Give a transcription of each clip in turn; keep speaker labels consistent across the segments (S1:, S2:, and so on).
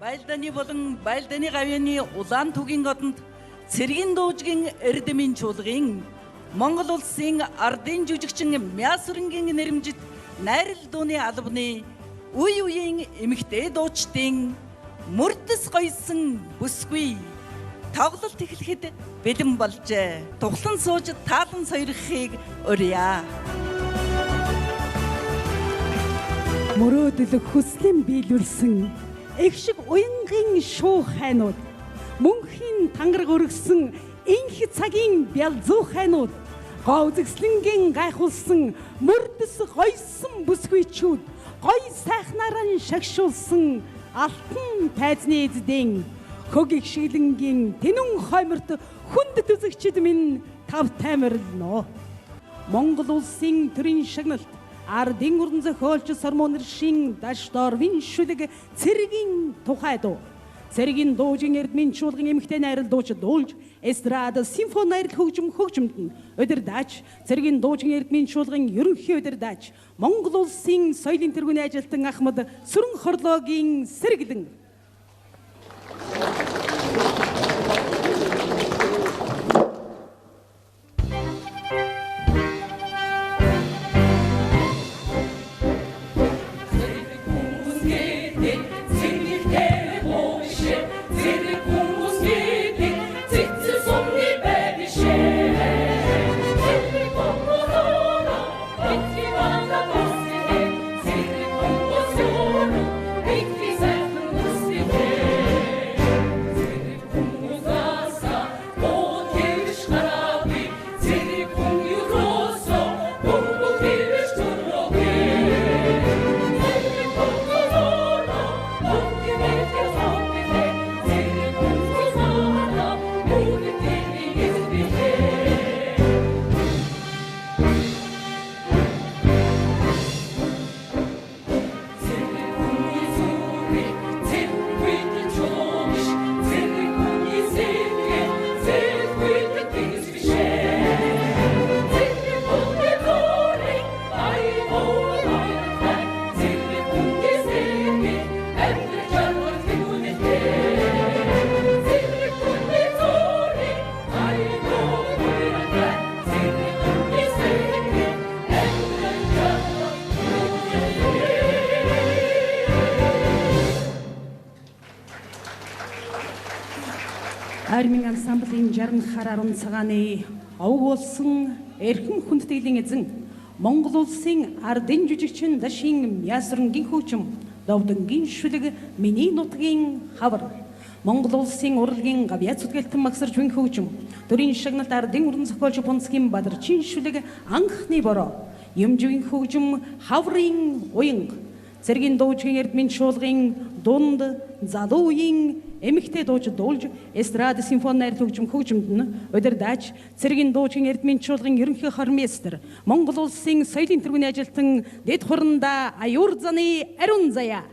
S1: Байлдааны болон Байлдааны гавьяаны улаан түгийн одонд цэргийн дуужгийн эрдэмийн чуулгын Монгол улсын ардын жүжигчин Мясүрэнгийн нэрэмжит найрал дууны албаны үе үеийн эмэгтэй дуучдын мөрдөс гойсон бүсгүй тоглолт эхлэхэд бэлэн болжээ. Тухлан сууж таалан сойрхохыг урья.
S2: Мөрөөдөл хүслэн биелүүлсэн их шиг уянгийн шуу хайнууд, мөнхийн тангараг өргөсөн инх цагийн бялзуу хайнууд, говзгслэнгийн гайхуулсан мөрдөс гойсон бүсгүйчүүд, гой сайхнаараа шагшуулсан алтан тайзны эздийн хөг их шиглэнгийн тэнүн хойморт хүнд түзэгчд минь тав таймарлноо. Монгол улсын төрийн шагналт ардын уран зохиолч Сормон Иршин даш дорвин шүлэг цэргийн тухай дуу. Цэргийн дуужийн эрдмийн чуулган эмэгтэй найрал дууч дуулж эстрада симфони найрал хөгжимд нь удирдаач цэргийн дуужийн эрдмийн чуулган ерөнхий удирдаач Монгол улсын соёлын тэргүүний ажилтан Ахмад Сүрэн хорлоогийн сэргэлэн. Армийн ансамблийн 60 хараарун цагааны овг болсон эрхэм хүндтэйлийн эзэн Монгол улсын ардын жүжигчин Дашин Мясүрэнгийн хөгжим Довдонгийн шүлэг миний нутгийн хавар Монгол улсын урлагийн гавьяа зүтгэлтэн магсарч буй хөгжим төрийн шагналт ардын уран зохиолч Бунцгийн Бадарчин шүлэг анхны бороо юмжийн хөгжим хаврын уянг цэргийн дуужгийн эрдмийн чуулгын дунд залуу үеийн эмэгтэй дууч дуулж эстрада симфони найрал хөгжимд нь удирдаач цэргийн дуужгийн эрдмийн чуулган ерөнхий хормейстер Монгол улсын соёлын тэргүүний ажилтан дэд хуранда аюур заны ариун заяа.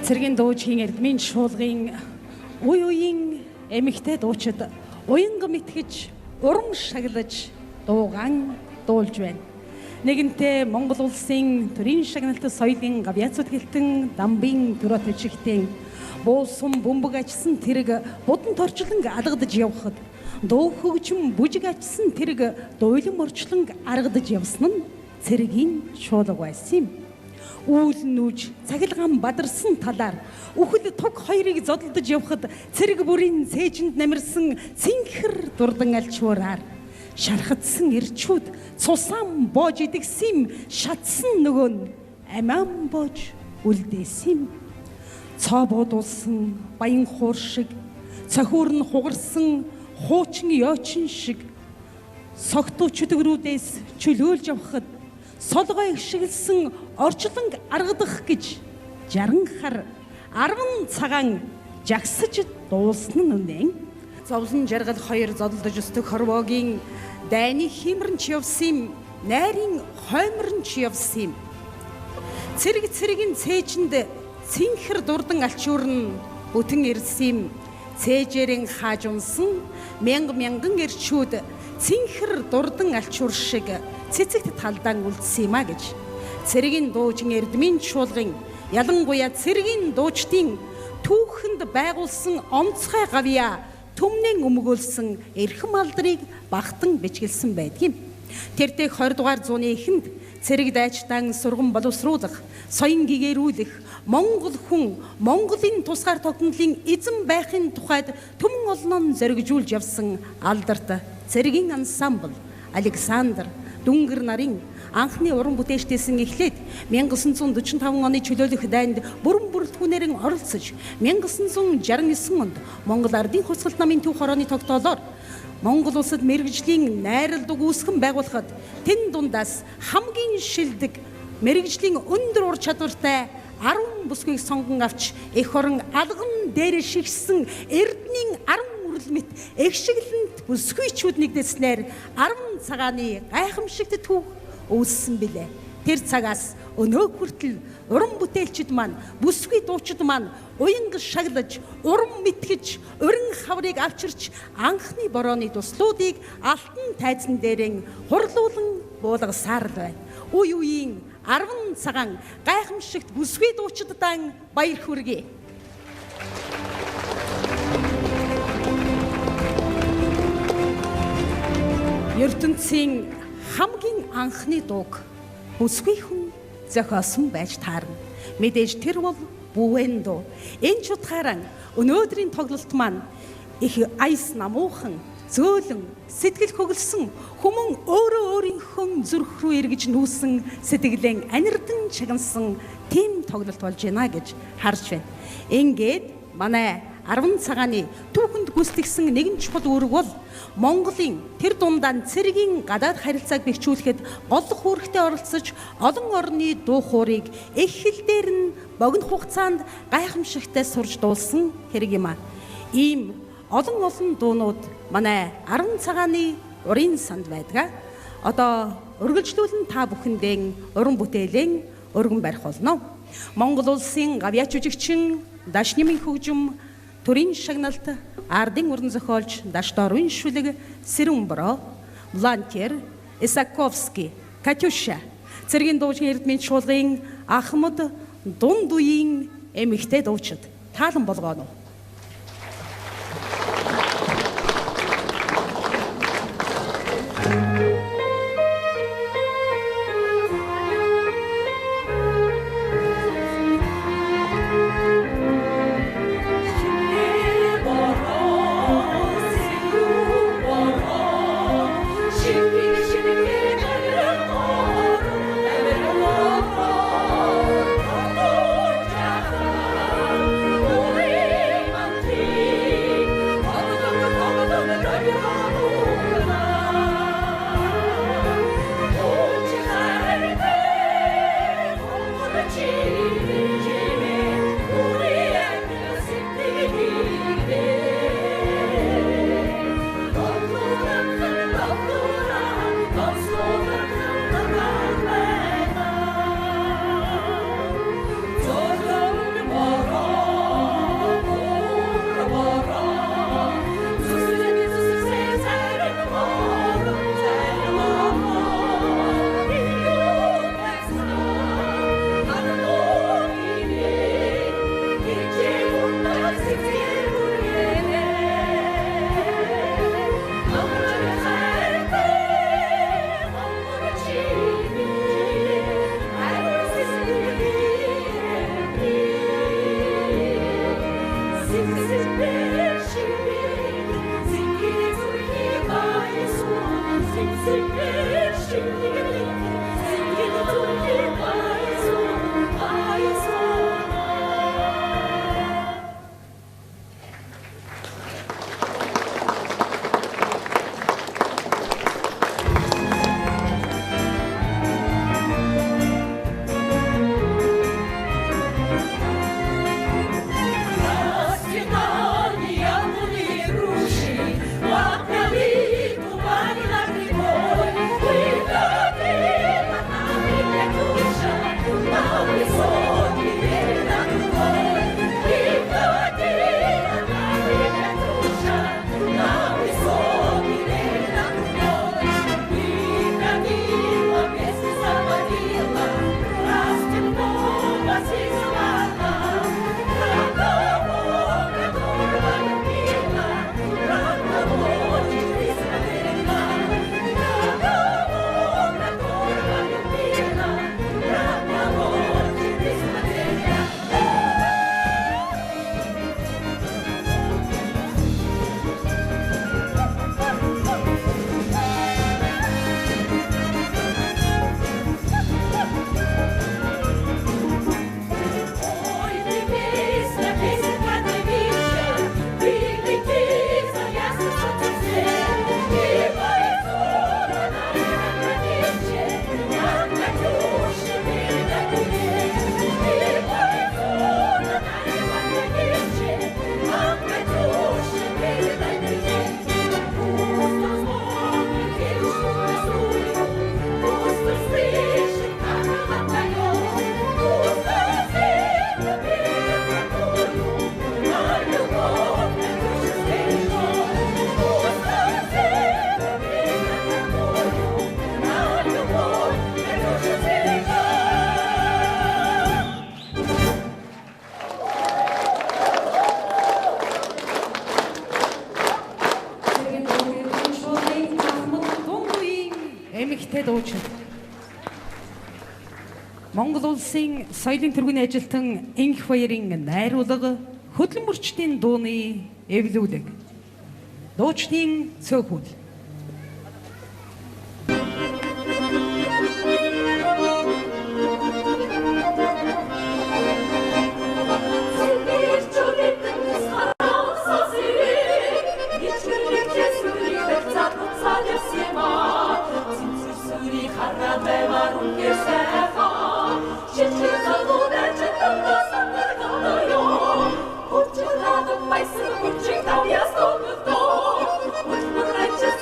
S2: Цэргийн дуужийн эрдмийн шуулгын үе үеийн эмэгтэй дуучид уянга мэтгэж, урам шаглаж, дуугаан дуулж байна. Нэгэнтээ Монгол улсын төрийн шагналт соёлын гавьяцууд хэлтэн дамбын төрөт ичгтэн буусан бөмбөг ачсан тэрэг буданд орчлон алгадаж явхад дуу хөгжим бүжиг ачсан тэрэг дуйлан орчлон аргадаж явсан нь цэргийн шуулга байсан юм. Үүл нүүж цахилгаан бадарсан талаар үхэл туг хоёрыг зодолдож явхад цэрэг бүрийн цээжинд намирсан цэнхэр дурдан альчуураар шархатсан ирчүүд цусаан боож идэгсэм шатсан нөгөө нь амиан боож үлдээсэм. Цоо буудулсан баян хуур шиг цохиур нь хугарсан хуучин ёочин шиг согтуу чөтгөрүүдээс чөлөөлж явхад солгой игшгэлсэн орчлон аргадах гэж 60 хар 10 цагаан жагсаж дуулсан нь үнэн. Зовлон жаргал хоёр зодолдож өстөг хорвоогийн дайны химэрнч явсан, найрын хойморнч явсан. Цэргийн цээжинд цэнхэр дурдан алчуурн бүтэн ирсэн. Цээжэрийн хааж унсан мянган ирчүүд цэнхэр дурдан алчуур шиг цэцэгт талдаан үлдсэн юм а гэж. Цэргийн дуужин эрдмийн шуулгын ялангуяа цэргийн дуучдын түүхэнд байгуулсан онцгой гавья түмнэн өмгөөлсөн эрхэм алдрыг багтан бичгэлсэн байдгийг. Тэртээ 20 дугаар зууны эхэнд цэрэг дайчтан сургам боловсруулах, соён гэгэрүүлэх, Монгол хүн Монголын тусгаар тогтнолын эзэн байхын тухайд түмэн олноо зоригжуулж явсан алдарт цэргийн ансамбл Александр Дүнгэр нарын анхны уран бүтээчдээсэн эхлээд 1945 оны чөлөөлөх дайнд бүрэн бүрэлдэхүүнээр оролцож 1969 онд Монгол Ардын Хувьсгалт намын түүх хорооны тогтоолоор Монгол улсад мэргэжлийн найралд үүсгэн байгуулахад тэн дундаас хамгийн шилдэг мэргэжлийн өндөр ур чадвартай 10 бүсгүйг сонгон авч эх орон алган дээр шигсэн эрдмийн 10 үрэл мэт эгшиглэнт бүсгүйчүүд нэгдэснээр 10 цагааны гайхамшигт түүх үүссэн билээ. Тэр цагаас өнөө хүртэл уран бүтээлчид маань, бүсгүй дуучид маань уянга шаглаж, урам мэтгэж, өрн хаврыг авчирч анхны борооны туслуудыг алтан тайзан дээрэн хурлуулан буулгасаар л байна. Үе үеийн 10 цагаан гайхамшигт бүсгүй дуучиддан баяр хүргэе. ертөнцийн хамгийн анхны дууг бүсгүй хүн зохиосон байж таарна. Мэдээж тэр бол бүвэн дуу. Энэ ч утгаараа өнөөдрийн тоглолт маань их айс намуухан, зөөлөн, сэтгэл хөглсөн хүмүүн өөрөө өөрийнхөө зүрх рүү эргэж нүүсэн сэтгэлэн анирдан чагансан тийм тоглолт болж байна гэж харж байна. Ингээд манай 10 цагааны түүхэнд гүйцэтгсэн нэгэн чухал үүрэг бол Монголын тэр дундаа цэргийн гадаад харилцааг бэхжүүлэхэд голлох үүрэгтэй оролцож олон орны дуу хоорыг их хэл дээр нь богино хугацаанд гайхамшигтай сурж дуулсан хэрэг юм а. Ийм олон дуунууд манай 10 цагааны урын санд байдаг. Одоо үргэлжлүүлэн та бүхэндээ уран бүтээлийн өргөн барих болно. Монгол улсын гавьяач жүжигчин Дашнямын хөгжим төрийн шагналт ардын уран зохиолч Дашдор Уншүлэг Сэрүүн Бороо, Волонтер Исаковский, Катюша, цэргийн дуужийн эрдмийн шуулгын Ахмад дунд үеийн эмэгтэй дуучид таалан болгооно.
S3: Oh
S2: эмэгтэй дуучин. Монгол улсын соёлын тэргүүний ажилтан энх баярын найруулга хөдөлмөрчдийн дууны эвлүүлэг. Дуучдын цөөхөл.
S3: But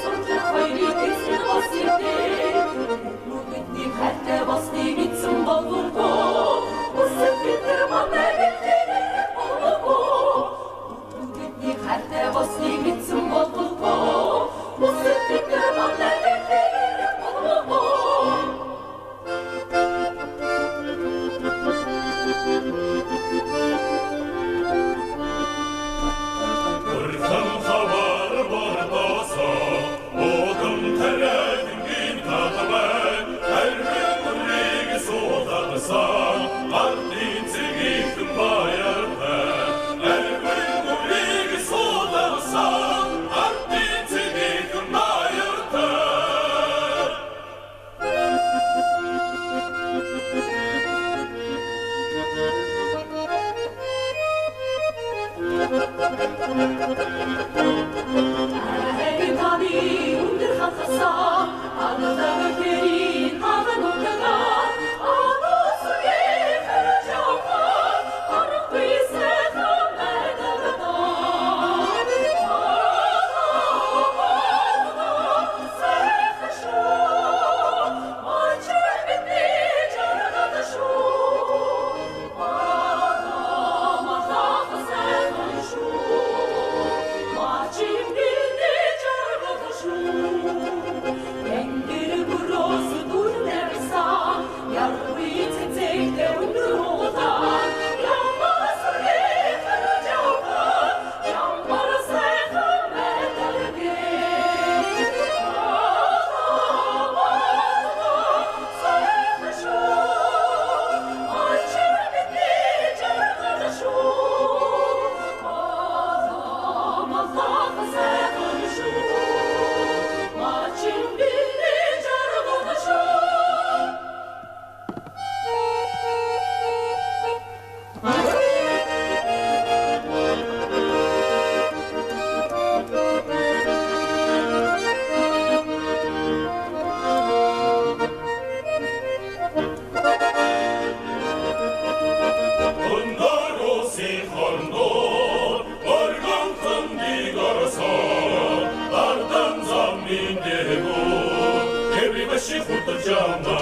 S3: 다시 훑어져나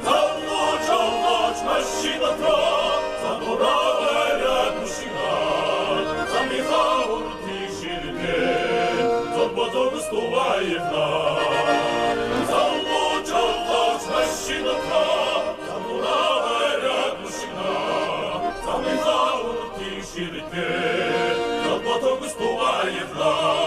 S3: заллож машината заборавая душина замихал тишине забодом стуваевна заллож машината заборавая душина замихал тишине забодом стуваевна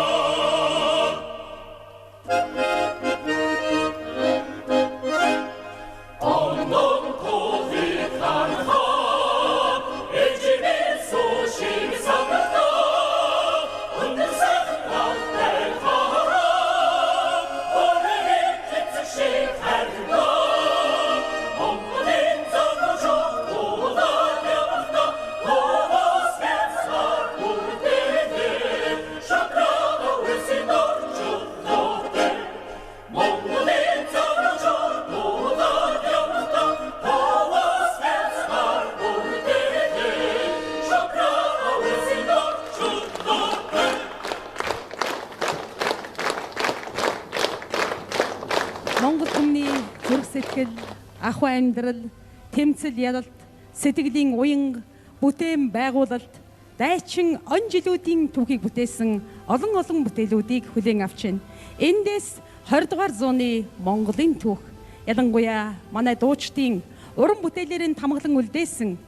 S2: Монгол хүмүүний зүрх сэтгэл, ахуй амьдрал, тэмцэл ялалт, сэтгэлийн уянга, бүтээн байгуулалт, дайчин он жилүүдийн түүхийг бүтээсэн олон бүтээлүүдийг хүлээн авч байна. Эндээс 20 дугаар зууны Монголын түүх, ялангуяа манай дуучдын уран бүтээлээрээ тамгалан үлдээсэн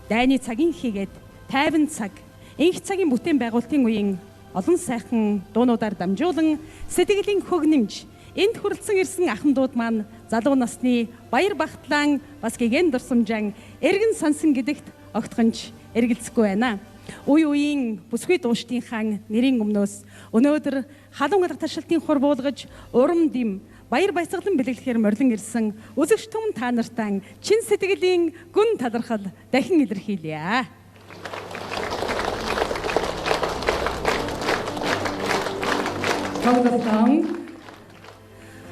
S2: дайны цагийн хийгээд тайван цаг, энх цагийн бүтээн байгуулалтын үеийн олон сайхан дуунуудаар дамжуулан сэтгэлийн хөгнөмж энд хүрэлцэн ирсэн ахмадууд маань залуу насны баяр багтлан бас гэгэн дурсамжаан эргэн сонсон гэдэгт огтхонч эргэлзэхгүй байна. Үе үеийн бүсгүй дуушдынхаа нэрийн өмнөөс өнөөдөр халуун алга таршилтын хур буулгаж урам дэм баяр баясгалан бэлэглэхээр морлон ирсэн үзэгч түмэн та нартаа чин сэтгэлийн гүн талархал дахин илэрхийлье.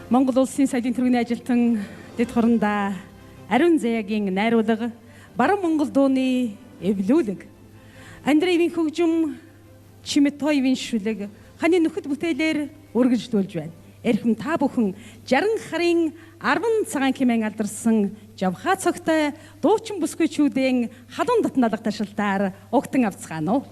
S2: Монгол улсын соёлын төрөний ажилтан дэд хурандаа Ариун Заяагийн найруулга Баруун Монгол дууны эвлүүлэг Андреевийн хөгжим Чимэтоевийн шүлэг ханы нөхөд бүтээлээр үргэлжлүүлж байна. Эрхэм та бүхэн 60 харын 10 цагаан хэмээн алдарсан жавхаа цогтой дуучин бүсгүйчүүдийн халуун дотн алга ташилтаар угтан авцгаана уу.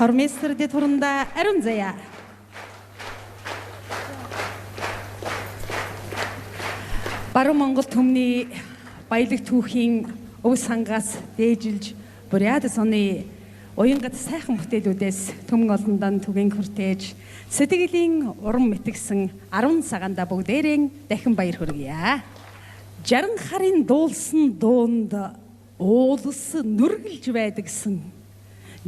S2: Хормейстер дэд хуранда Ариун Заяа. Баруун Монгол төмний баялаг түүхийн өв сангаас дээжилж Буряд соны уянгат сайхан бүтээлүүдээс төмөн олондан түгээн хүртээж сэтгэлийн урам мэтгсэн 10 цагаанда бүгдээрээ дахин баяр хүргье. 60 харын дуулсан дуунд уулс нүргэлж байдагсан.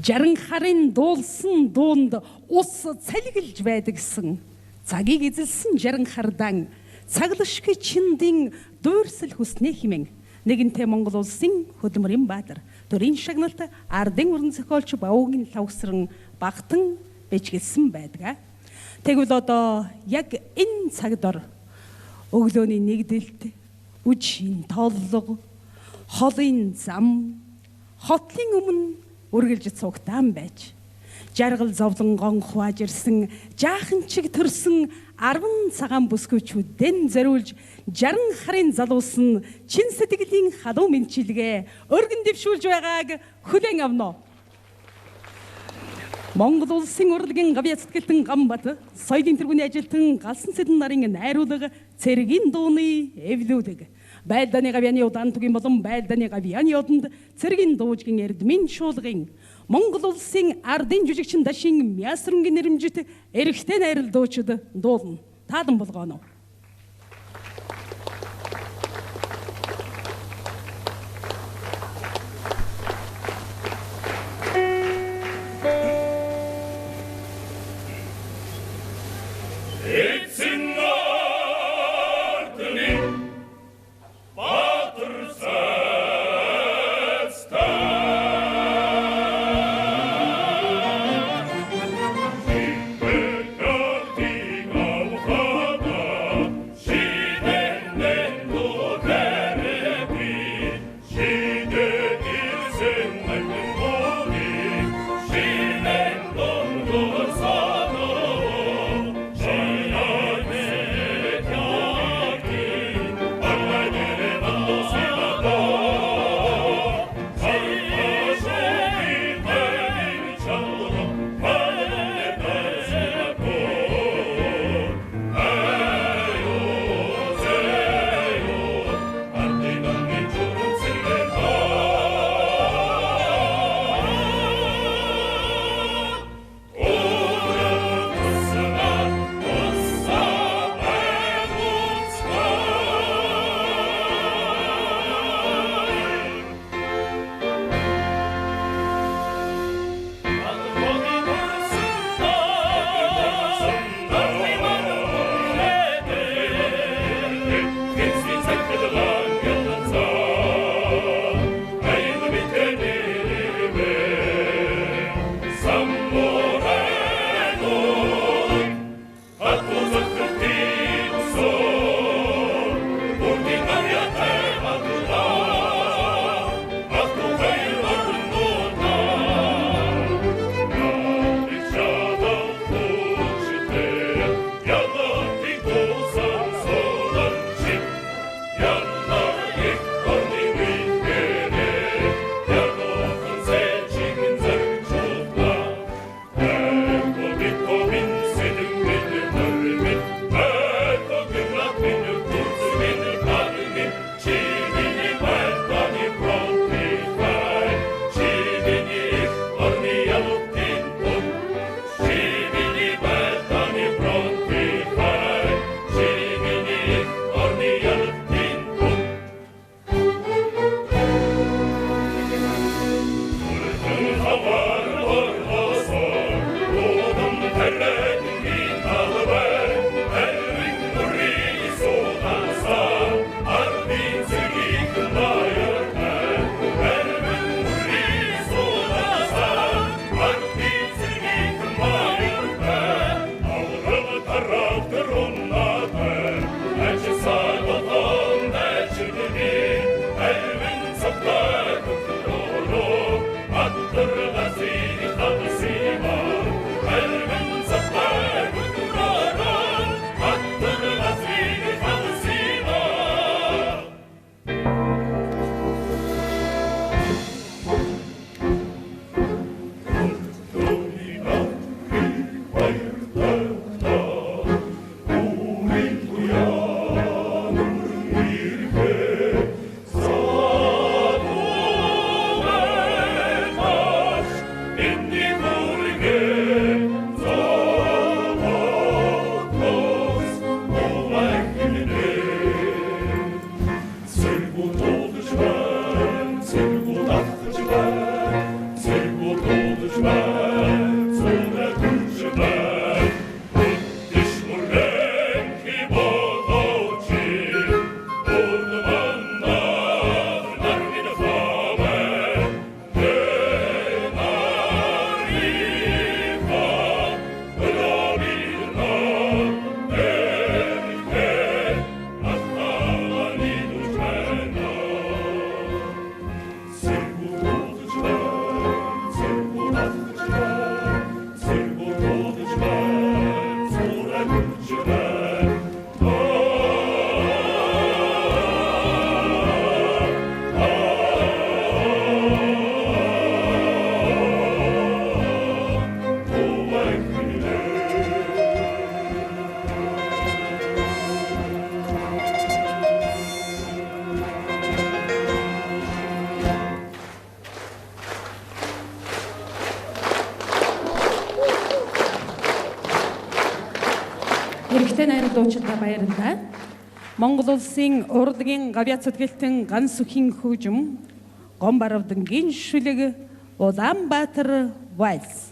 S2: 60 харын дуулсан дуунд ус цалгилж байдагсан. Цагийг эзэлсэн 60 хардан цаглашгүй чиндийн дуурсал хүснээ химэн нэгэнтээ Монгол улсын хөдөлмөрийн баатар төрийн шагналт ардын уран зохиолч Баугийн лавсран багтан бичгэлсэн байдаг. Тэгвэл одоо яг энэ цагдор өглөөний нэгдэлт үжийн толлого холын зам хотлын өмнө үргэлж цугтаан байж жаргал зовлонгон хувааж ирсэн жаахан чиг төрсөн 10 цагаан бүсгүйчүүдэн зориулж 60 харын залуус нь чин сэтгэлийн халуун мэнчилгээ өргөн дэвшүүлж байгааг хүлээн авна. Монгол улсын урлагийн гавьяа сэтгэлтэн Гамбат соёлын тэргүүний ажилтан Галсан Сэдэн нарын найруулга цэргийн дууны эвлүүлэг байлдааны гавьяаны удаан түгийн болон байлдааны гавьяаны одонд цэргийн дуужгийн эрдмийн шуулгын Монгол улсын ардын жүжигчин Дашин Мясрынгийн нэрэмжит эрэгтэй найрал дуучид дуулна. Таадан болгооно.
S3: Икбек
S2: Онцгой найрал дуучлалаа баярлалаа. Монгол улсын урлагийн гавьяа цэцгэлтэн ганц сүхийн хөгжим гом баравдангийн шүлэг Улаанбаатар вальс.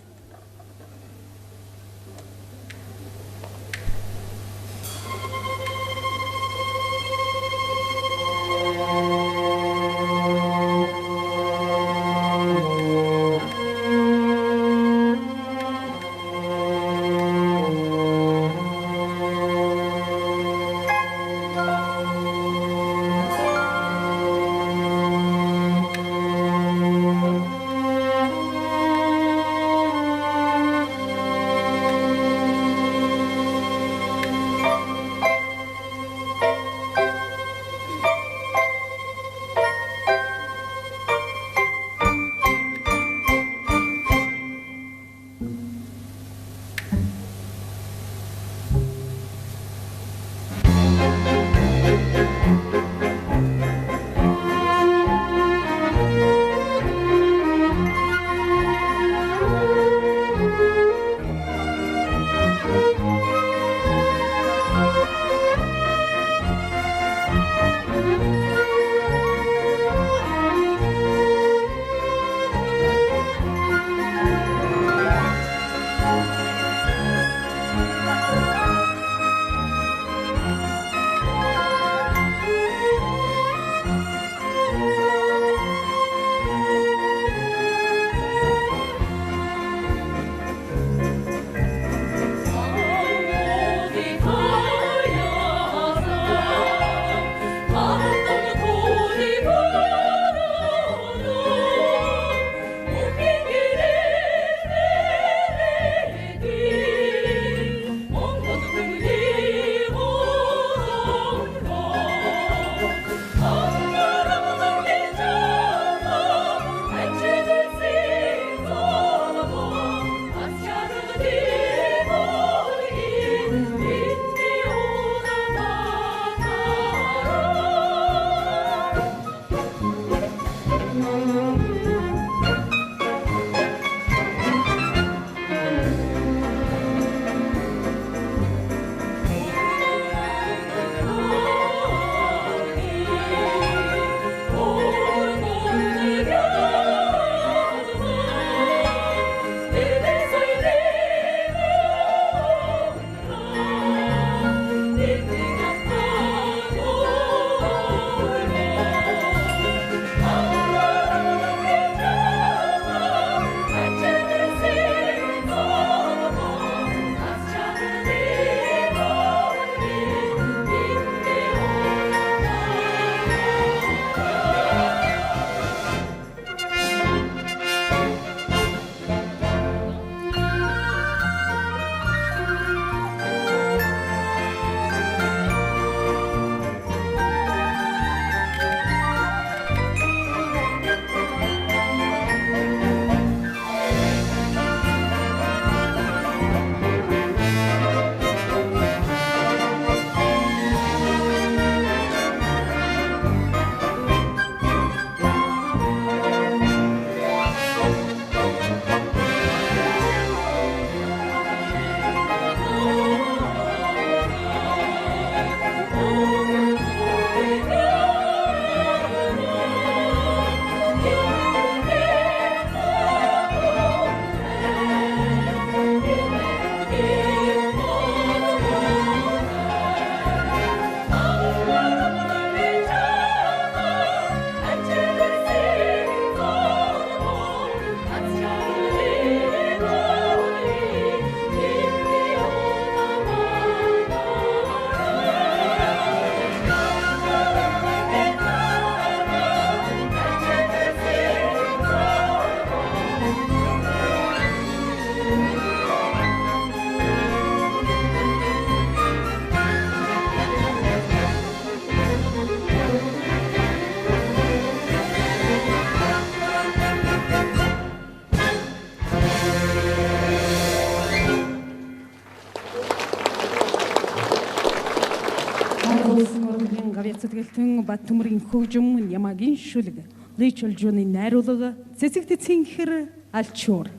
S2: Цэцгэлтэн Баттөмрийн хөгжим Ямагийн шүлэг Личолжууны найруулга цэцэгт цэнхэр алчуур.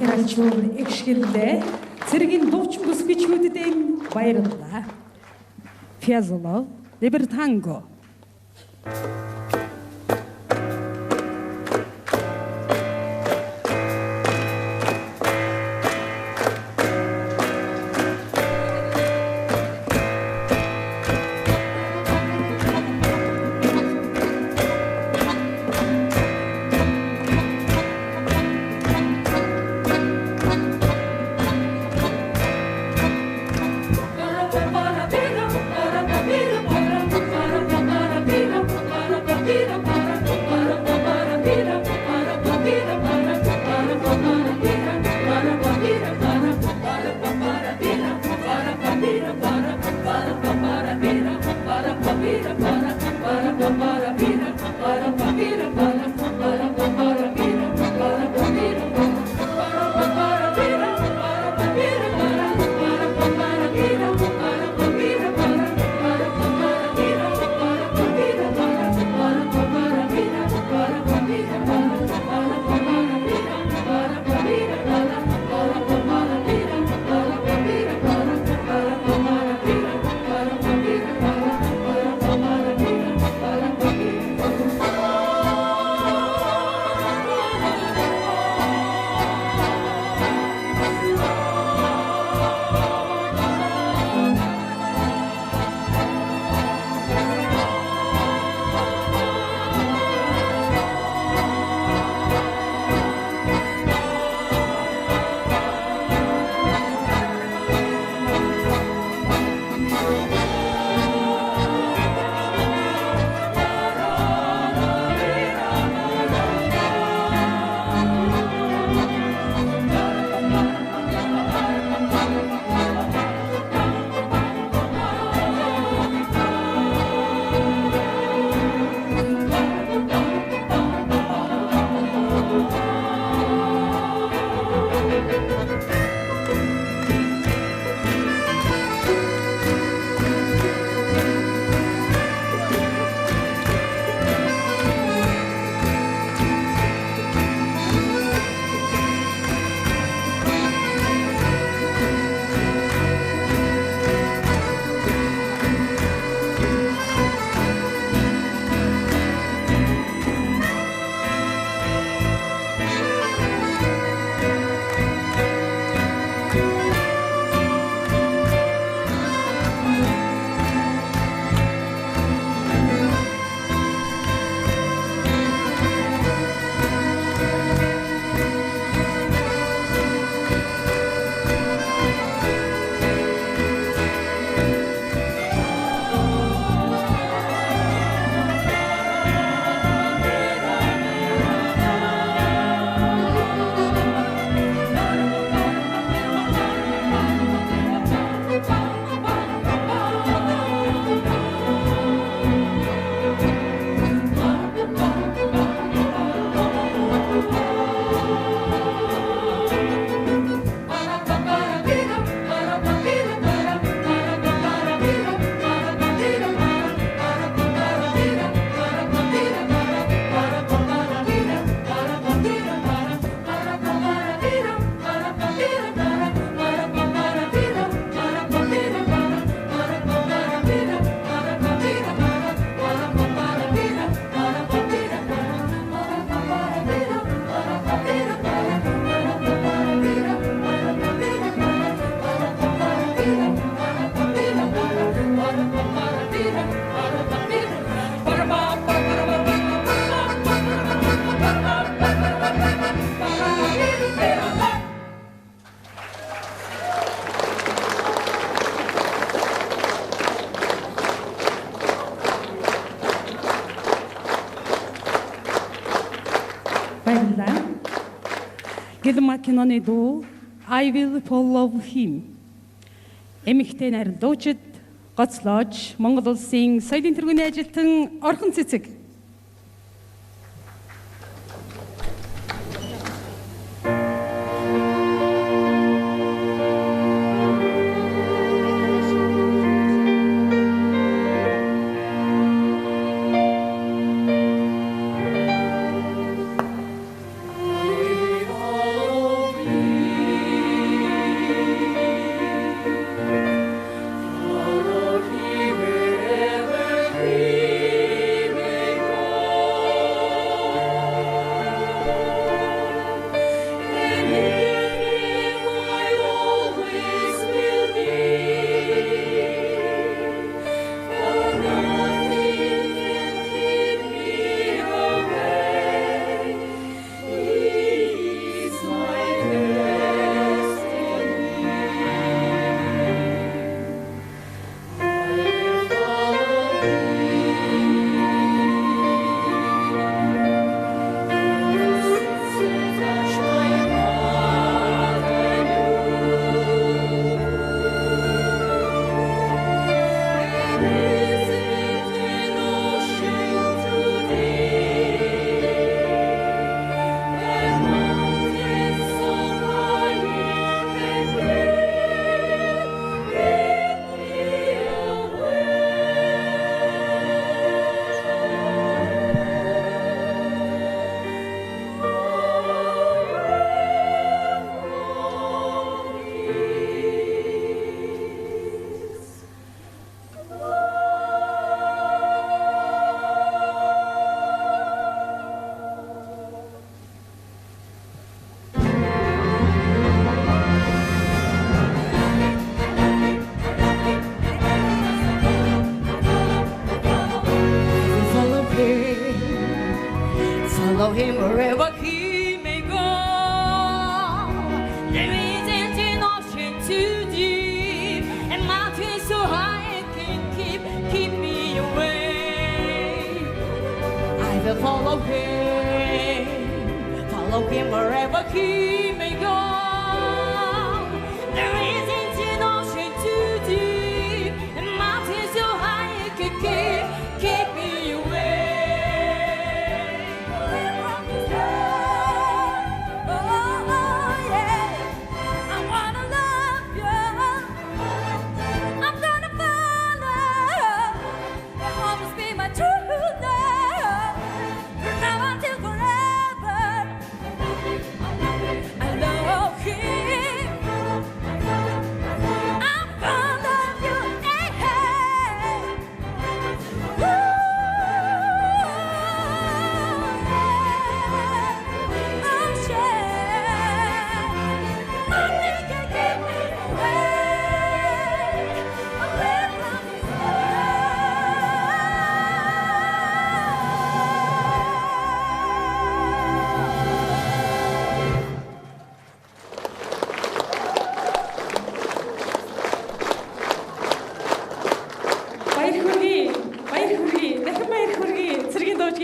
S2: Генералчуур Экшгэлээ цэргийн дуучин бүс бичгүүдэд баярлалаа. Фязолов Либертанго. Баярлалаа. Гилма киноны дуу I Will Follow Him. Эмэгтэй найран дуучид гоцлооч Монгол улсын соёлын тэргүүний ажилтан Орхон Цэцэг.
S3: We
S4: Follow him wherever he may go. There isn't an ocean too deep, and mountains so high it can keep me away. I will follow him wherever he may go. There isn't an ocean too deep, and mountains so high it can keep me away.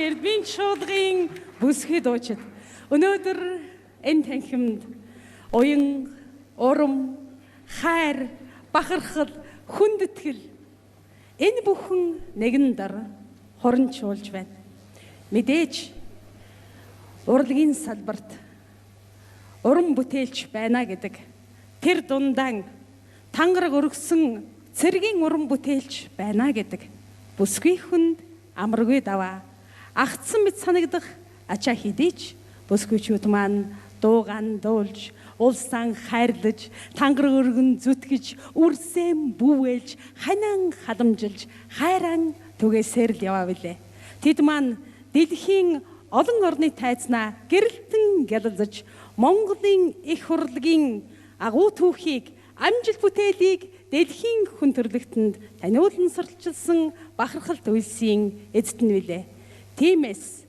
S2: Эрдмийн чуулгын бүсгүй дуучид өнөөдөр энэ танхимд уян, урам, хайр, бахархал, хүндэтгэл энэ бүхэн нэгэн дар хуранчулж байна. Мэдээж урлагийн салбарт уран бүтээлч байна гэдэг тэр дундаан тангараг өргөсөн цэргийн уран бүтээлч байна гэдэг бүсгүй хүнд амаргүй даваа агцсан мэт санагдах ачаа хідээч бүсгүйчүүд маань дууган дуулж улсаа хайрлаж тангараг өргөн зүтгэж үрсэм бүүэлж ханан халамжилж хайран түгээсээр л яваа билээ. Тэд маань дэлхийн олон орны тайзнаа гэрэлтэн гялалзаж Монголын их урлагийн агуу түүхийг амжилт бүтээлийг дэлхийн хүн төрлөختөнд таниулан сурталчилсан бахархалт үйлсийн эзэд нь билээ. Тиймээс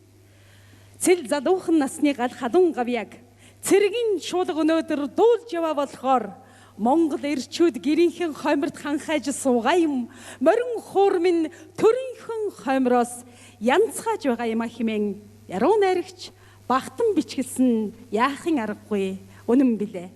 S2: цэл залуухан насны гал халуун гавьяг цэргийн шуулга өнөөдөр дуулж яваа болохоор Монгол эрчүүд гэрийнхэн хойморт ханхайж суугаа юм морин хуурмын төрийнхэн хоймроос янцгааж байгаа юм хэмээн яруу найрагч багтан бичгэлсэн яахын аргагүй үнэн билээ.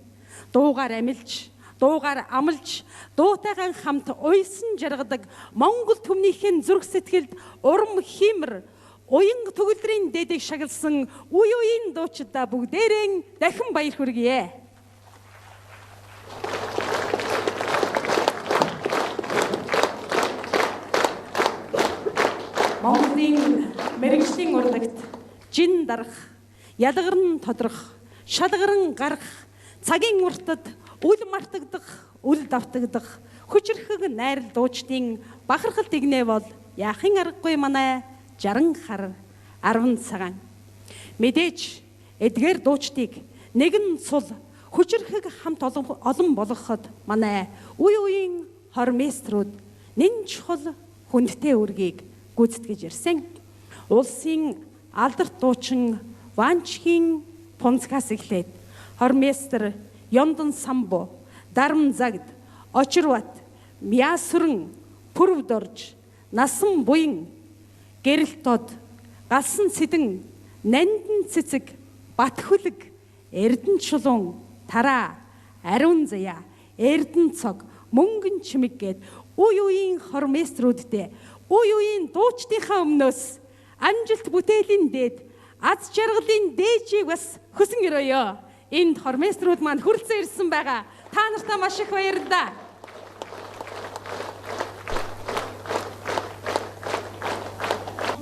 S2: Дуугаар амилж дуугаар амлж дуутайгаан хамт уйсан жаргадаг Монгол түмнийхэн зүрх сэтгэлд урам химэр уян төгөлдрийн дэдэг шагалсан үе үеийн дуучидаа бүгдээрээ дахин баяр хүргэе. Монголын мэргэжлийн урлагт жин дарах, ялгарн тодрох, шалгарн гарах, цагийн уртад үл мартагдах, үл давтагдах, хүчрхэг найрал дуучдын бахархал дэгнээ бол яахын аргагүй манай 60 хар 10 цагаан. Мэдээж эдгээр дуучдыг нэгэн цул хүчрхэг хамт олон болгоход манай үе үеийн хормейструуд нэн чухал хүндтэй үргийг гүйцэтгэж ирсэн. Улсын алдарт дуучин Ванчхийн Пунцгаас эхлээд хормейстер Ёндон Самбо, Дарамзагд, Очирбат, Мясүрэн, Пүрвдорж, Насан буян, Гэрэлтод, Галсан Сэдэн, Нандин Цэцэг, Батхүлэг, Эрдэн чулуун, Тараа, Ариун заяа, Эрдэн цог, Мөнгөн чимэг гээд үе үеийн хорместрүүдтэй үе үеийн дуучдынхаа өмнөөс амжилт бүтээлийн дээд аз жаргалын дээжийг бас хүсэн өрөөё. Энд хорместрүүд маань хүрэлцэн ирсэн байгаа. Та нартай маш их баярлалаа.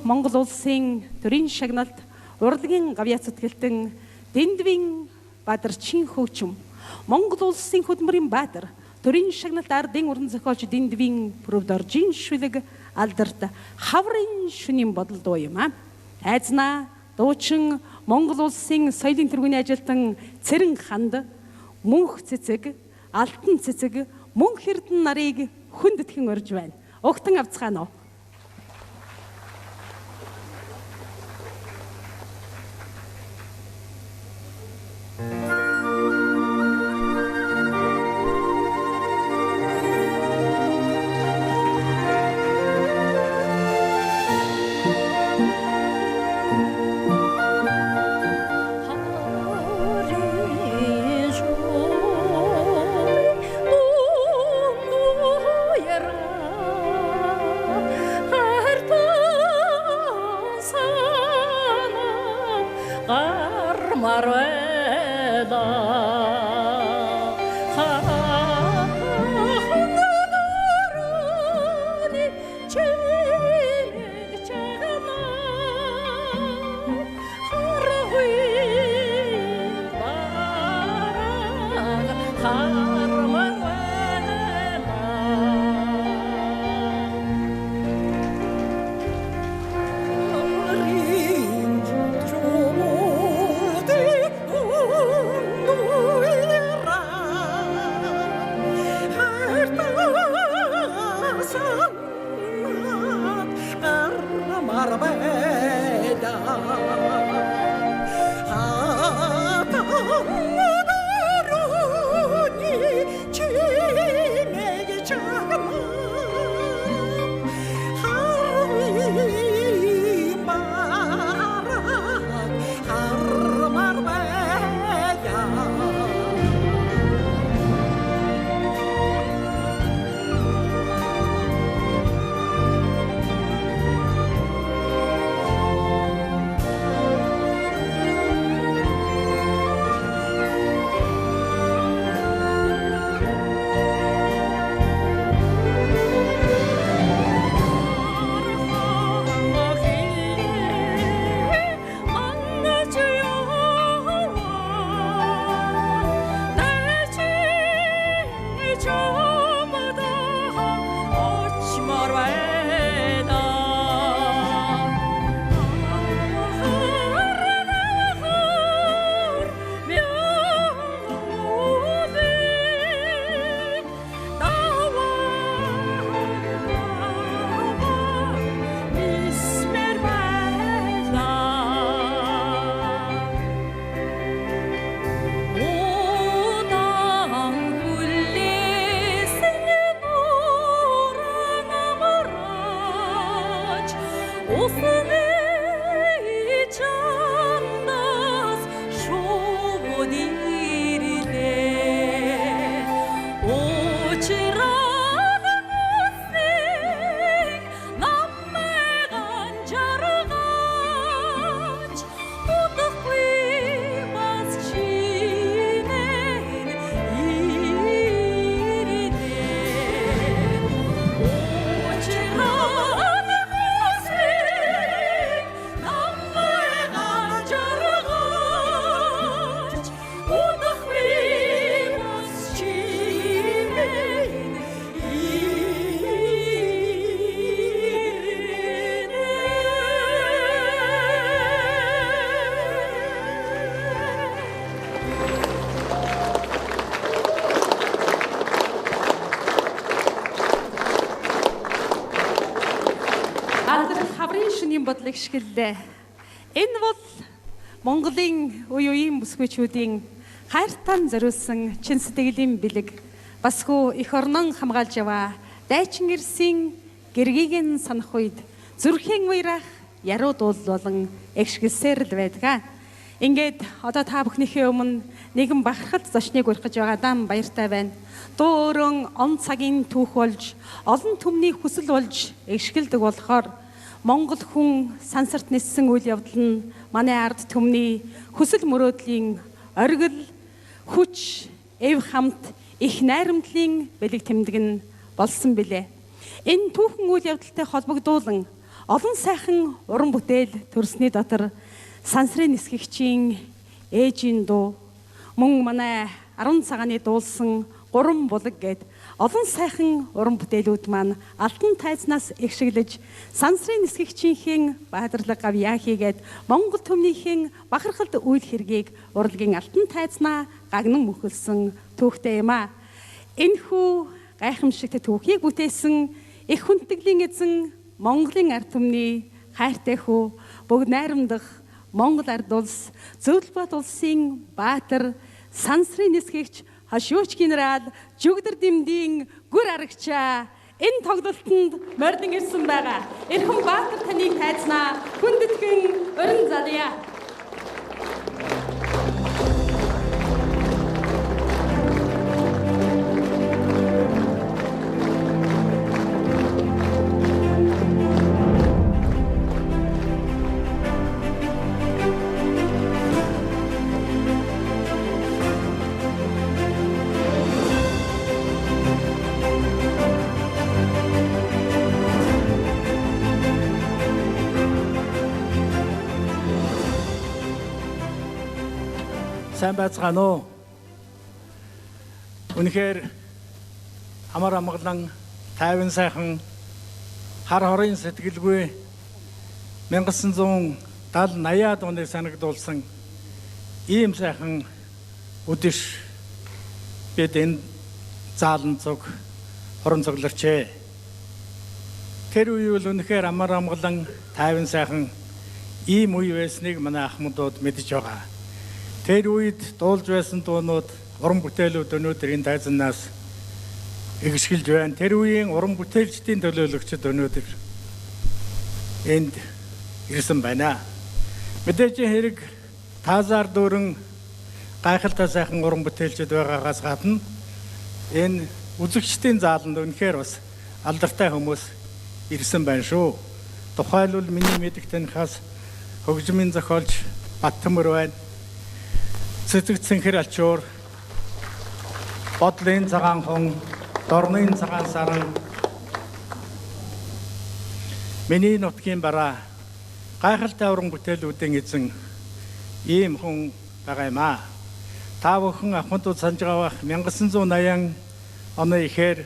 S2: Монгол улсын төрийн шагналд урлагийн гавьяа зүтгэлтэн Дэндвийн Бадарчин хөгжим, Монгол улсын хөдөлмөрийн баатар, төрийн шагналт ардын уран зохиолч Дэндвийн Провдоржийн шүлэг алдарт хаврын шөнийн бодол дуу юм аа. Айзнаа дуучин Монгол улсын соёлын тэргүүний ажилтан Цэрэн ханд мөнх цэцэг, алтан цэцэг, мөнх эрдэн нарыг хүндэтгэн урьж байна. Угтан авцгаана уу. бодлыг шгэллээ. Энэ бол Монголын үе үеийн бүсгүйчүүдийн хайртан зориулсан чин сэтгэлийн бэлэг. Басгүй эх орнон хамгаалж яваа дайчин ирсийн гэргийг нь санах үед зүрхийн уярах яруу дуул болон эгшгэлсээр л байдаг. Ингээд одоо та бүхнийхээ өмнө нэгэн бахархал зочныг урьж байгаа дам баяртай байна. Дуу өрөн он цагийн түүх болж, олон түмний хүсэл болж эгшгэлдэг болохоор Монгол хүн сансарт ниссэн үйл явдал нь манай ард түмний хүсэл мөрөөдлийн оргил, хүч, эв хамт их найрамдлын бэлэг тэмдэг нь болсон билээ. Энэ түүхэн үйл явдалтай холбогдуулан олон сайхан уран бүтээл төрсний дотор сансрын нисгэгчийн ээжийн дуу, мөн манай 10 цагааны дуулсан 3 булаг гээд олон сайхан уран бүтээлүүд маань алтан тайзнаас эгшиглэж сансрын нисгэгчийн баатарлаг гавьяа хийгээд Монгол төмнийхэн бахархалд үйл хэргийг урлагийн алтан тайзнаа гагнан мөхөлсөн түүхтэй юм а. Энэхүү гайхамшигт түүхийг бүтээсэн их хүндэтгэлийн эзэн Монголын ард түмний хайртай хүү бүгд найрамдах Монгол ард улс Зөвлөлбат улсын баатар сансрын нисгэгч хашууч генерал Жүгдэр Дэмдийн гүр арагчаа энэ тоглолтод мордон ирсэн байгаа. Эрхэм баатар таныг тайзнаа хүндэтгэн өрн залъя.
S5: Сайн байцгаана уу? Үнэхээр амар амгалан тайван сайхан хар хорын сэтгэлгүй 1970-80-аад оны санагдуулсан ийм сайхан үдэш бид энэ заалан цуг хорон цугларчээ. Тэр үе бол үнэхээр амар амгалан тайван сайхан ийм үе байсныг манай ахмадууд мэдж байгаа. Тэр үед дуулж байсан дуунууд, уран бүтээлүүд өнөөдөр энэ тайзнаас эгшгэлж байна. Тэр үеийн уран бүтээлчдийн төлөөлөгчд өнөөдөр энд ирсэн байна. Мэдээж хэрэг таазаар дүүрэн гайхалтай сайхан уран бүтээлчд байгаагаас гадна энэ үзэгчдийн зааланд үнэхээр бас алдартай хүмүүс ирсэн байна шүү. Тухайлбал миний мэдих танихаас хөгжмийн зохиолч Баттамөр байна. Цэцэгцэнхэр ачуур, бодлын цагаан хон, дорны цагаан саран, миний нутгийн бараа, гайхалтай уран бүтээлүүдийн эзэн ийм хүн байгаа юм аа. Та бүхэн ахмадууд санаж байгаа 1980 оны ихээр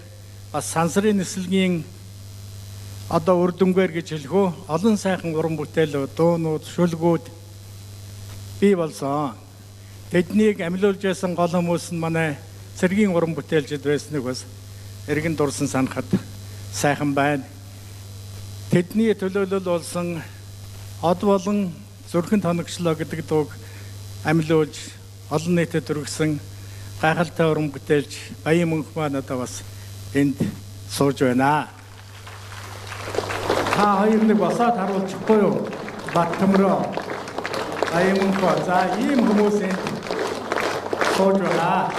S5: бас сансрын нислэгийн одоо үр дүнгээр гэж хэлэх үү, олон сайхан уран бүтээлүүд, дуунууд, шүлгүүд бий болсон. Тэднийг амьлуулж байсан гол хүмүүс нь манай цэргийн уран бүтээлчд байсныг бас эргэн дурсан санахад сайхан байна. Тэдний төлөөлөл болсон од болон зүрхэн тоногчлоо гэдэг дууг амьлуулж олон нийтэд өргөсөн гайхалтай уран бүтээлч Баян мөнх маань одоо бас энд сууж байна. Та хоёр нэг босоод харуулчихгүй юу? Баттамроо. Баян мөнх за ийм хүмүүс энд сууж байна.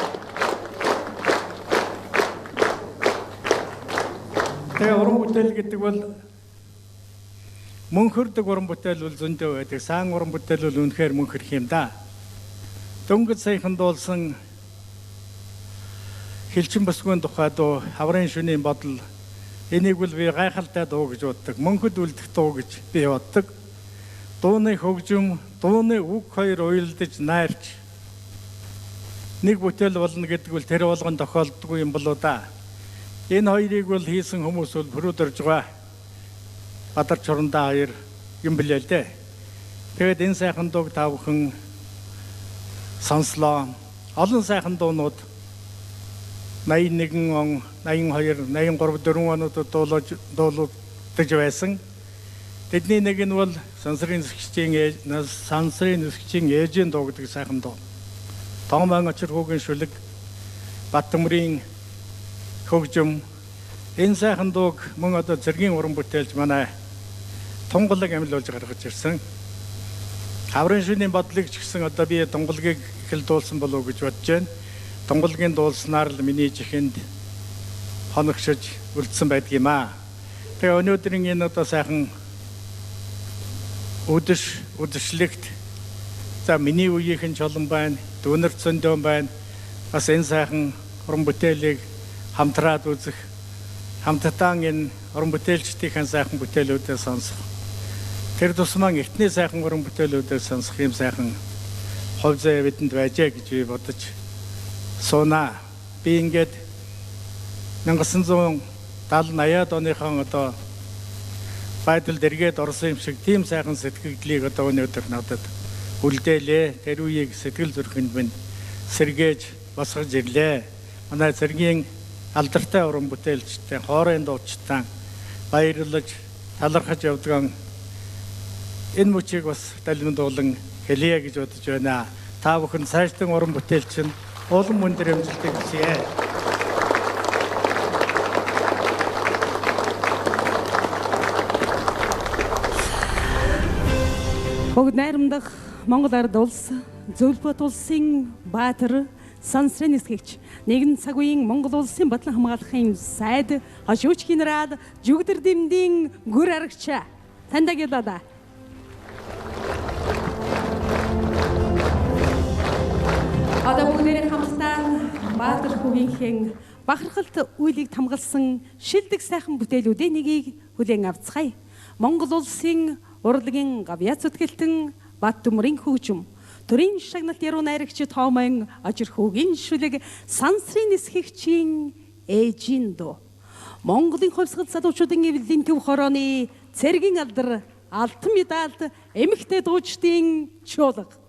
S5: Тэгээ уран бүтээл гэдэг бол мөнхөрдөг уран бүтээл бол зөндөө байдаг. Сайн уран бүтээл бол үнэхээр мөнхөрх юм да. Дөнгөж саяхан дуулсан Хэлчин бүсгүйн тухай дуу, Хаврын шөнийн бодол энийг бол би гайхалтай дуу гэж боддог. Мөнхөд үлдэх дуу гэж би боддог. Дууны хөгжим, дууны үг хоёр уялдаж найрч нэг бүтээл болно гэдэг бол тэр болгон тохиолддгүй юм болоо да. Энэ хоёрыг бол хийсэн хүмүүс бол бүрүүдэрж байгаа. Бадар Чорндаа хоёр юм билээ л дээ. Тэгээд энэ сайхан дууг та бүхэн сонслоо. Олон сайхан дуунууд 81 он, 82, 83, 4 онуудад дуулагдж байсан. Тэдний нэг нь бол сансрын нисгэгчийн ээжийн дуу гэдэг сайхан дуу. Томон очирхүүгийн шүлэг, Баттамрын хөгжим энэ сайхан дууг мөн одоо цэргийн уран бүтээлч манай Тунгалаг амьлуулж гаргаж ирсэн. Хаврын шөнийн бодлыг ч гэсэн одоо би тунгалгийг их л дуулсан болов уу гэж бодож байна. Тунгалгийн дуулснаар л миний чихэнд хоногшиж үлдсэн байдаг юм аа. Тэгээ өнөөдрийн энэ одоо сайхан үдэшлэгт за миний үеийнхэн чулан байна, дүүнэр зөндөөн байна. Бас энэ сайхан уран бүтээлийг хамтраад үзэх, хамтдаа энэ уран бүтээлчдийн сайхан бүтээлүүдээ сонсох. Тэр тусмаа эртний сайхан уран бүтээлүүдээ сонсох юм сайхан хувь заяа бидэнд байжээ гэж би бодож суунаа. Би ингээд 1970-80-аад оныхон одоо байдалд эргээд орсон юм шиг тийм сайхан сэтгэлдлийг одоо өнөөдөр надад үлдээлээ. Тэр үеийг сэтгэл зүрхэнд минь сэргээж босгож ирлээ. Манай цэргийн алдартай уран бүтээлчтэй хоорын дуучтай баярлаж талархаж явдаг энэ мөчийг бас далимдуулан хэлье гэж бодож байна. Та бүхэн цаашдын уран бүтээлч нь улам өндөр амжилтыг хүсье.
S2: Бүгд найрамдах Монгол Ард улс Зөвлөлбөт улсын баатар сансрын нисгэгч нэгэн цаг үеийн Монгол улсын батлан хамгаалахын сайд хошууч генерал Жүгдэр Дэмдийн гүр аргач таньдаг ялаа. Одоо бүгдээрээ хамтдаа баатар хүүгийнхэн бахархалт үйлийг тамгалсан шилдэг сайхан бүтээлүүдийн нэгийг хүлээн авцгаая. Монгол улсын урлагийн гавьяц зүтгэлтэн Бат Төмөрийн хөгжим төрийн шагналт яруу найрагч Тоомын ажир хүүгийн шүлэг сансрын нисгэгчийн ээжийн дуу. Монголын хувьсгал залуучуудын эвлэлийн төв хорооны цэргийн алдар алтан медальд эмэгтэй дуучдын чуулга.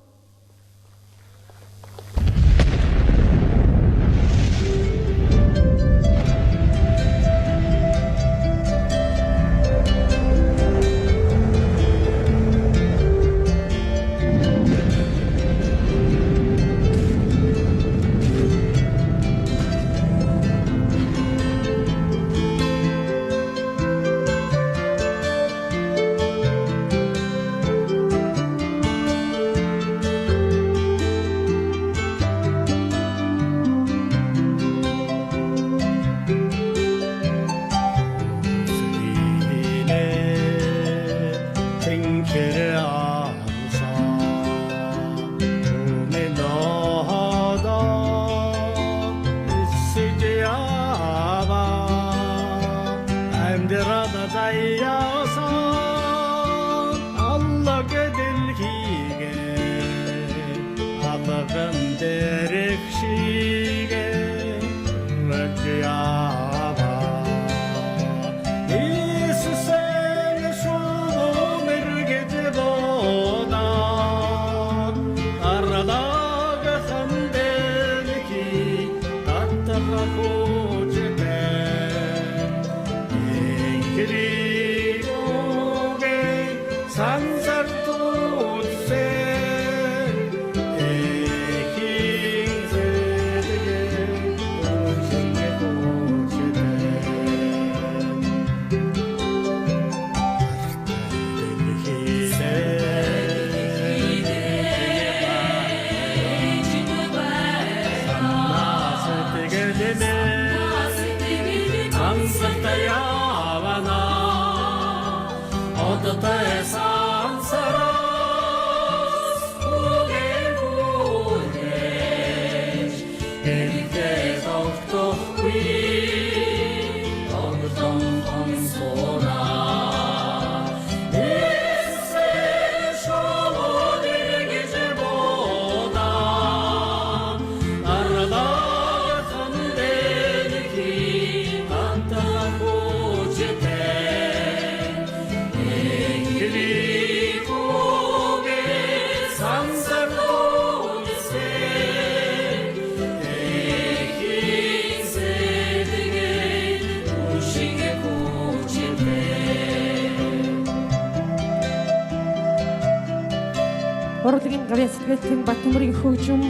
S2: Урлагийн гавьяц зүтгэлтэн Бат Төмөрийн хөгжим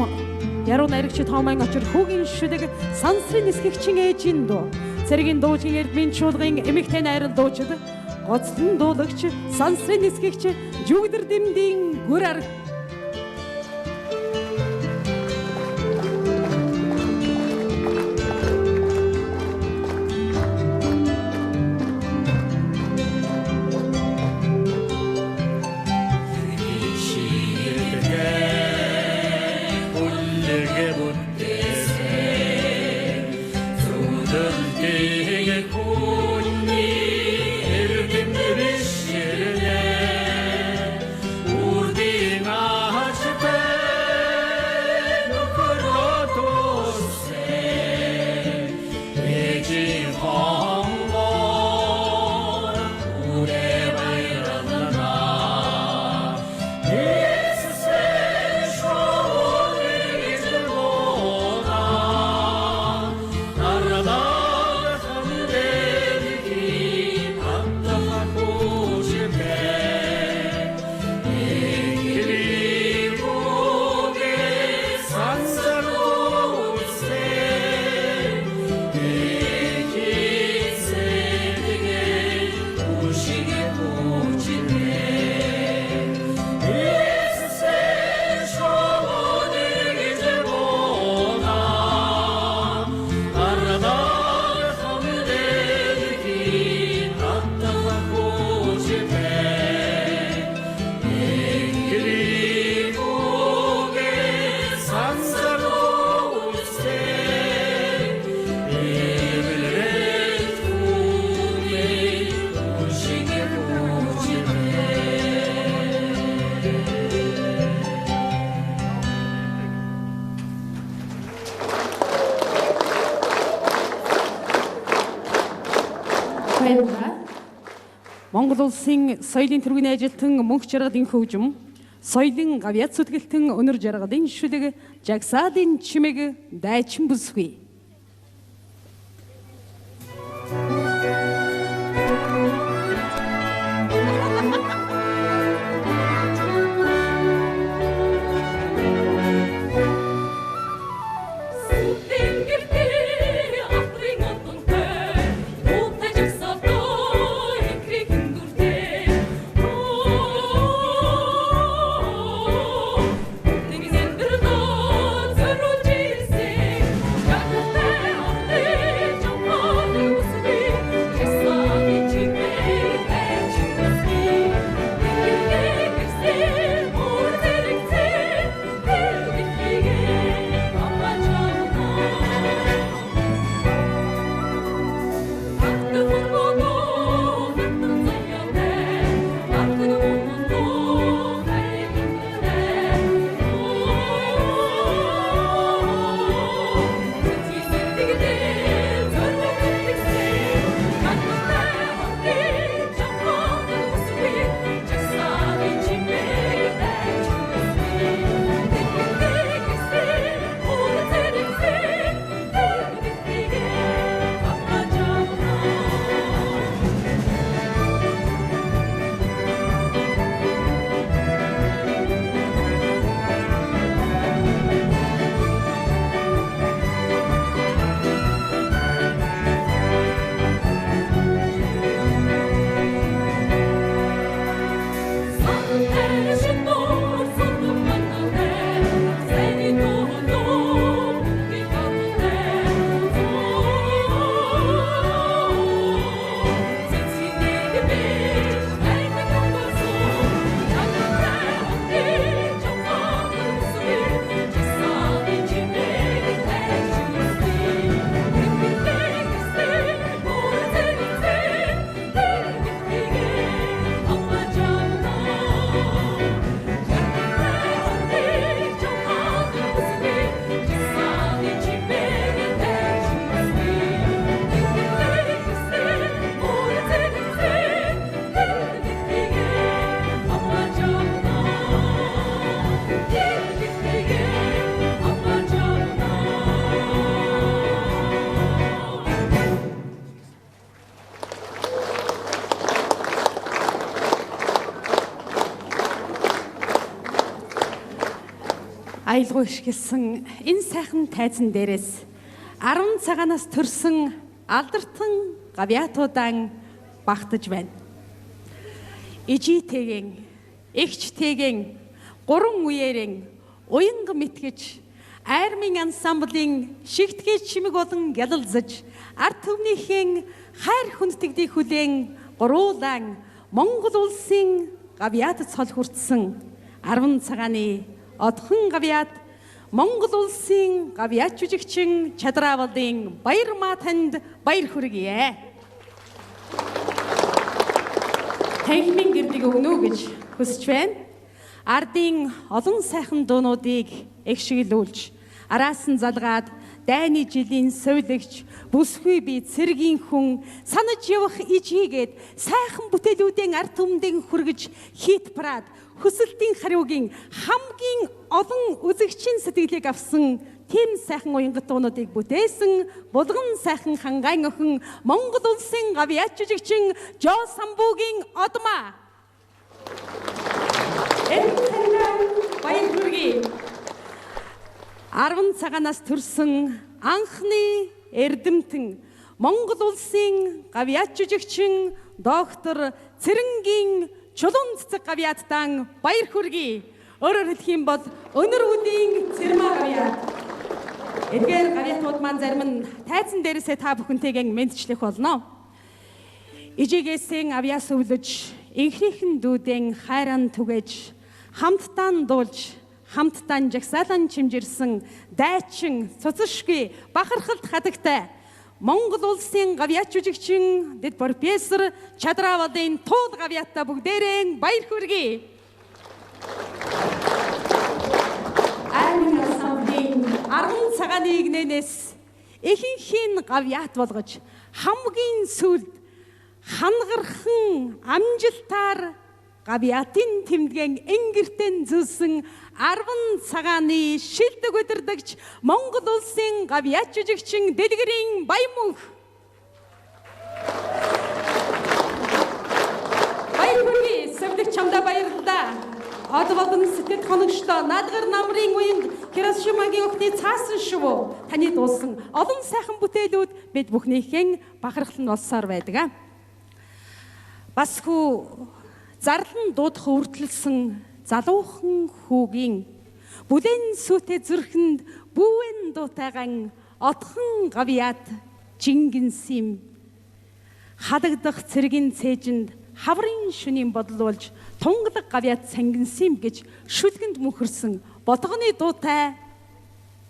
S2: яруу найрагч Тоомын очир хүүгийн шүлэг сансрын нисгэгчийн ээжийн дуу цэргийн дуучийн эрдмийн чуулгын эмэгтэй найрал дуучид гоцлон дуулагч сансрын нисгэгч жүгдэр дэмдийн гүр арга Монгол улсын соёлын тэргүүний ажилтан мөнх жаргалын хөгжим, соёлын гавьяц зүтгэлтэн өнөр жаргалын шүлэг, жагсаадын чимэг дайчин бүсгүй. Аялгүй ишгэлсэн энэ сайхан тайзан дээрээс 10 цагаанаас төрсөн алдартан гавьяатуудаан багтаж байна. ижийтэйгэн, эгчтэйгэн, гурван үеэрэн уянга мэтгэж Айрмын ансамблын шигтгэж чимэг болон гялалзаж ард түмнийхэн хайр хүндэтгдийг хүлээн гуруулан Монгол улсын гавьяад цол хүртсэн 10 цагааны одхон гавьяад Монгол улсын гавьяад жүжигчин Чадраавалын Баярмаа танд баяр хүргэе. Танхимын гэрдэг өгнө гэж хүсэж байна. Ардын олон сайхан дуунуудыг эгшиглүүлж, араас нь залгаад дайны жилийн совилогч, бүсгүй би цэргийн хүн санаж явах ижигээд сайхан бүтээлүүдийн ард түмдэн хүргэж хийт парад хүсэлтийн хариугийн хамгийн олон үзэгчийн сэтгэлийг авсан тийм сайхан уянгат дуунуудыг бүтээсэн булган сайхан хангайн охин Монгол улсын гавьяад жүжигчин Жо Самбуугийн Одмаа. Баяр хүргэе. 10 цагаанаас төрсөн анхны эрдэмтэн Монгол улсын гавьяад жүжигчин доктор Цэрэнгийн Чулуун цэцэг гавьяадтан баяр хүргэе. Өөрөөр хэлэх юм бол өнөр үдийн Цэрмаа гавьяад. Эдгээр гавьяатууд маань зарим нь тайзан дээрээсээ та бүхэнтэйгэн мэдчлэх болно. Ижигээсэн авьяас өвлөж, инхрийнхэн дүүдэн хайран түгэж, хамттан дуулж, хамттан жагсаалан чимжирсэн дайчин, цуцшгүй, бахархалт хадагтай Монгол улсын гавьяад жүжигчин дэд профессор Чадраавалын туул гавьяаттай бүгдээрээ баяр хүргэе. Айрмын ансамблын 10 цагааны игнэнээс ихэнхийн гавьяат болгож хамгийн сүүлд хангархан амжилтаар гавьяатын тэмдгэн энгэртэн зүүлсэн 10 цагааны шилдэг удирдагч Монгол улсын гавьяад жүжигчин Дэлгэрийн Баямөнх. Баяр хүргэе. Сөвдөг чамдаа баярлалаа. Од болон сэтгэл хоногчдоо наадгар намрын уянг Хиросимагийн охины цаасан шувуу таны дуулсан олон сайхан бүтээлүүд бид бүхнийхэн бахархал нь олсоор байдаг. Басгүй зарлан дуудах үрдэлсэн залуухан хүүгийн бүлээн сүтэ зүрхэнд бүүэн дуутайган отхон гавьяат жингэнсим хадагдах цэргийн цээжинд хаврын шөнийн бодлуулж тунгалаг гавьяат сангинсим гэж шүлгэнд мөнхөрсөн бодгоны дуутай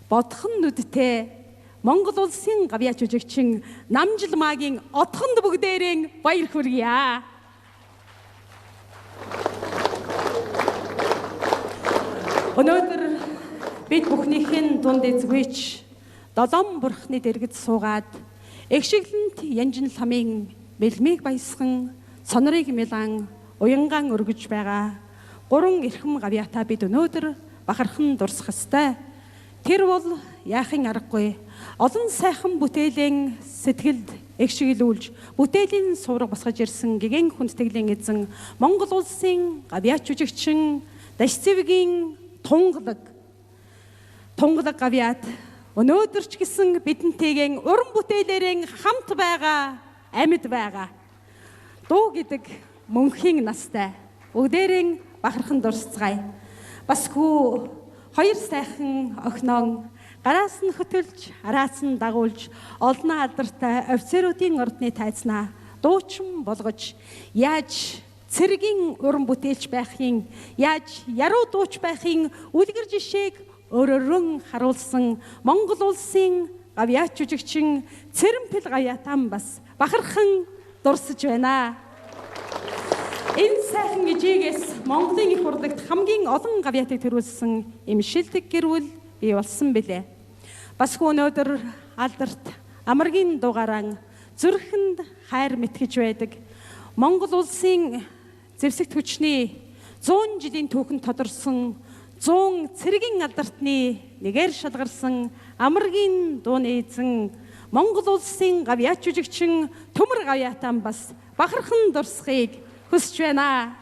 S2: бодхон нүдтэй Монгол улсын гавьяад жүжигчин Намжилмаагийн отхонд бүгдээрээ баяр хүргье. Өнөөдөр бид бүхнийхэн дунд эзгүйч долоон бурхны дэргэд суугаад эгшиглэнт янжин ламын мэлмиг баясхан сонорыг мэлан уянгаан өргөж байгаа 3 эрхэм гавьяатаа бид өнөөдөр бахархан дурсах ёстой. Тэр бол яахын аргагүй олон сайхан бүтээлийн сэтгэлд эгшиглүүлж бүтээлийн сувраг босгож ирсэн гэгэн хүндтгэлийн эзэн Монгол улсын гавьяад жүжигчин Дашцэвгийн тунгалаг гавьяат өнөөдөр ч гэсэн бидэнтэйгэн уран бүтээлээрэн хамт байгаа амьд байгаа. Дуу гэдэг мөнхийн настай бүгдээрэн бахархан дурсцгаая. Басгүй хоёр сайхан охиноо гараас нь хөтөлж, араас нь дагуулж олон алдартай офицеруудын ордны тайзнаа дуучин болгож яаж цэргийн уран бүтээлч байхын, яаж яруу дууч байхын үлгэр жишээг өөрөөрөн харуулсан Монгол улсын гавьяад жүжигчин Цэрэнпэл гавьяатан бас бахархан дурсаж байна. Энэ сайхан ижигээс Монголын их урлагт хамгийн олон гавьяатыг төрүүлсэн эмшилдэг гэрүүл бий болсон билээ. Басгүй өнөөдөр алдарт амаргийн дугаараа зүрхэнд хайр мэтгэж байдаг Монгол улсын зэвсэгт хүчний 100 жилийн түүхэнд тодорсон 100 цэргийн алдартны нэгээр шалгарсан амаргийн дууны эзэн Монгол улсын гавьяад жүжигчин Төмөр гавьяатан бас бахархан дурсахыг хүсэж байна.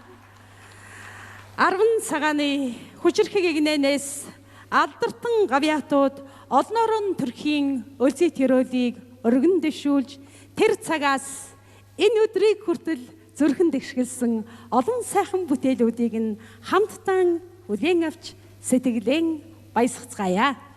S2: 10 цагааны хүчирхэг игнэнээс алдартан гавьяатууд олноор нь төрхийн өлзий төрөлийг өргөн дэвшүүлж тэр цагаас энэ өдрийг хүртэл зүрхэнд эгшгэлсэн олон сайхан бүтээлүүдийг нь хамтдаа хүлээн авч сэтгэлэн баясгацгаая.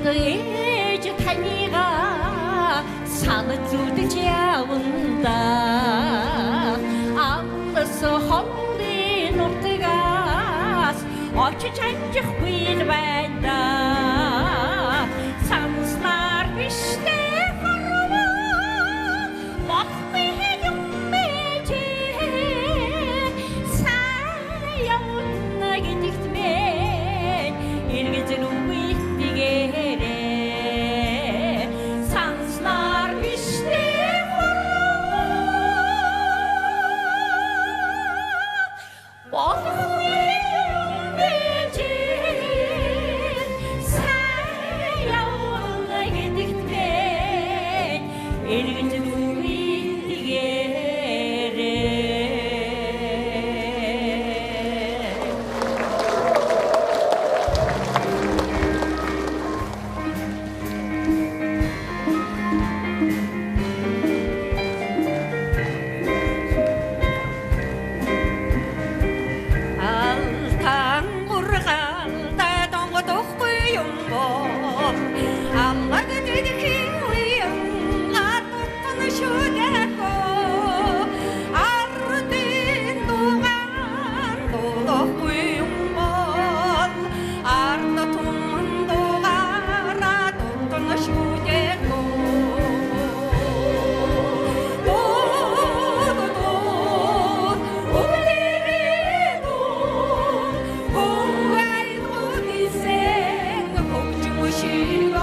S4: ээж таньгаа санаж зүдэж яванда амнас хондын нутгаас очиж анжихгүй байна да санснаар биштэй харваа мохми юм мэж саяна гэдэгт мэн эргэж нүгий
S6: She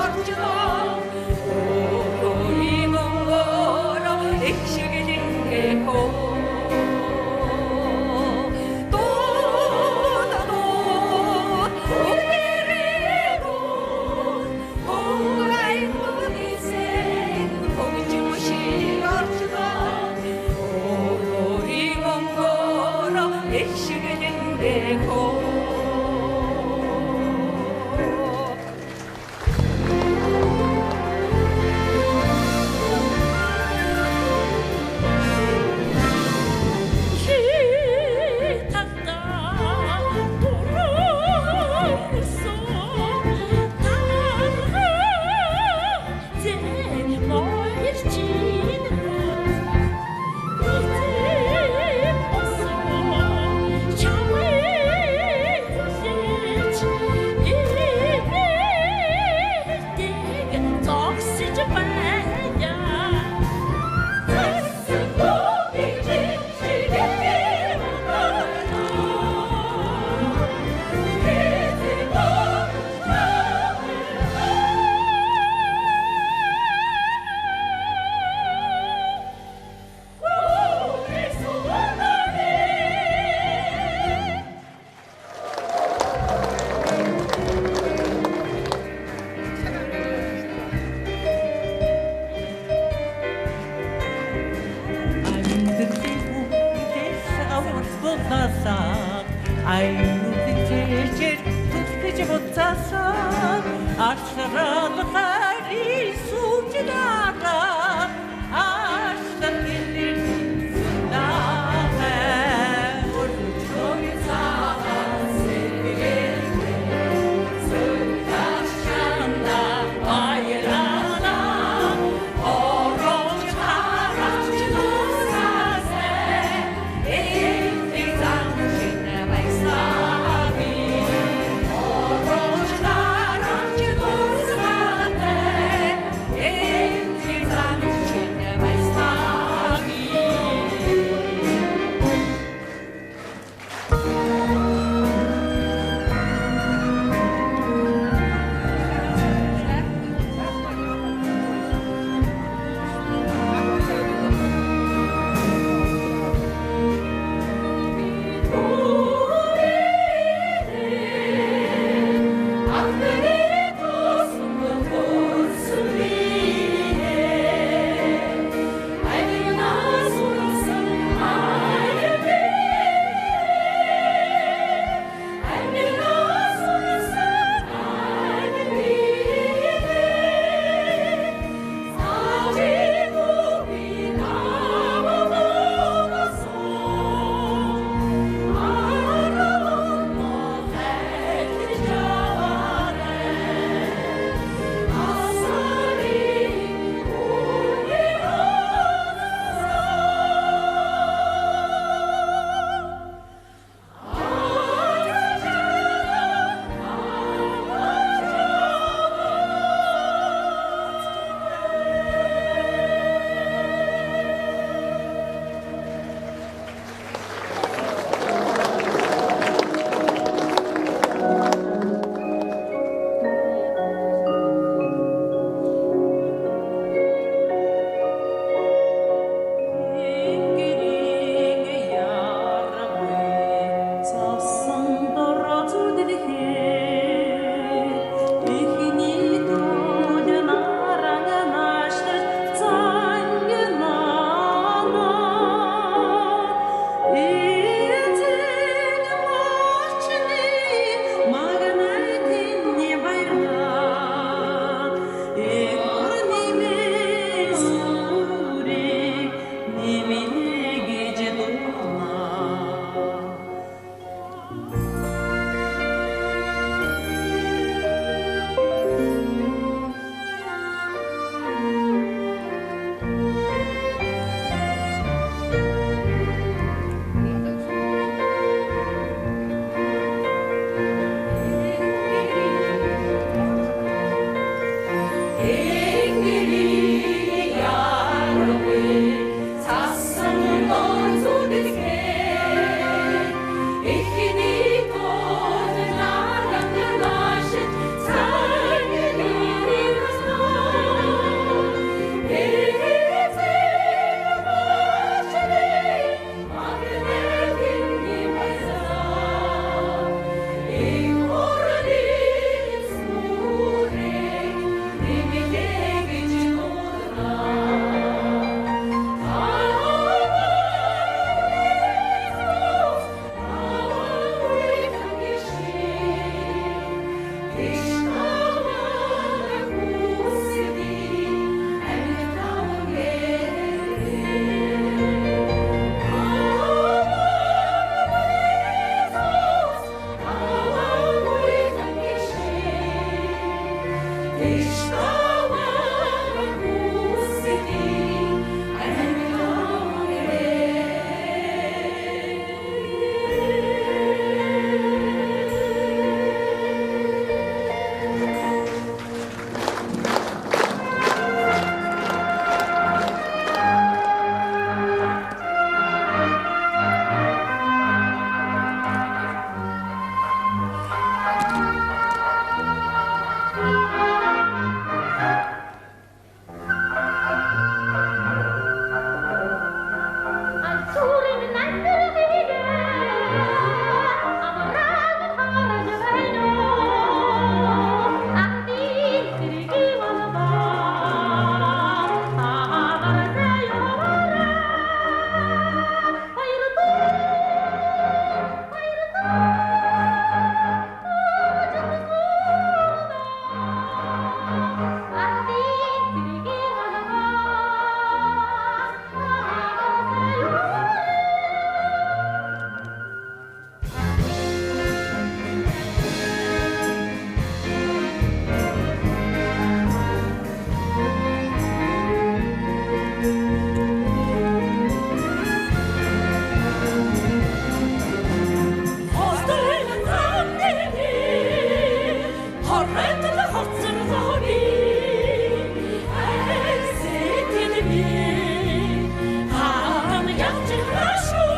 S4: Хоррентл хоцоргооны эсэтэлби хаан явж хашуу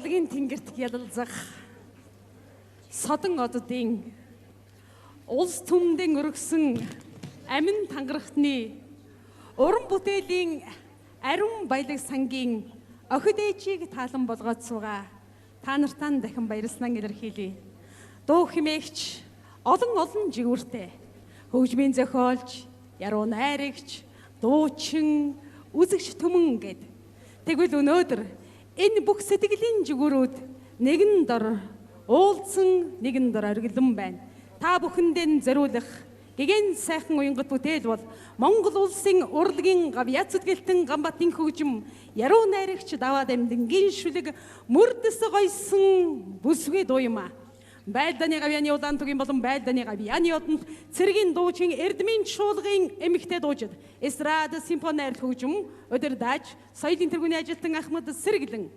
S2: урлагийн тэнгэрт ялалзах содон оддын улс түмдэн өргсөн амин тангарахтны уран бүтээлийн ариун баялаг сангийн охид ээжийг таалан болгоод суугаа та нартаа дахин баярлснаа илэрхийлье. Дуу хэмээгч олон жигүүртэй хөгжмийн зохиолч, яруу найрагч, дуучин, үзэгч түмэн гэд. Тэгвэл өнөөдөр энэ бүх сэтгэлийн жигүүрүүд нэгэн дор уулзсан нэгэн дор оргилон байна. Та бүхэндээ зориулах гэгэн сайхан уянгат бүтээл бол Монгол улсын урлагийн гав яц зүтгэлтэн гамбатын хөгжим, яруу найрагч даваа дамдингийн шүлэг мөрдөс гойсон бүсгүй дуу юм а. Байлдааны гавьяаны удаан тугийн болон байлдааны гавьяаны одонд цэргийн дуучин Эрдмийн чуулгын эмэгтэй дуучид эстрад симфониар хөгжим удирдаж соёлын тэргүүний ажилтан Ахмад Сэргэлэн.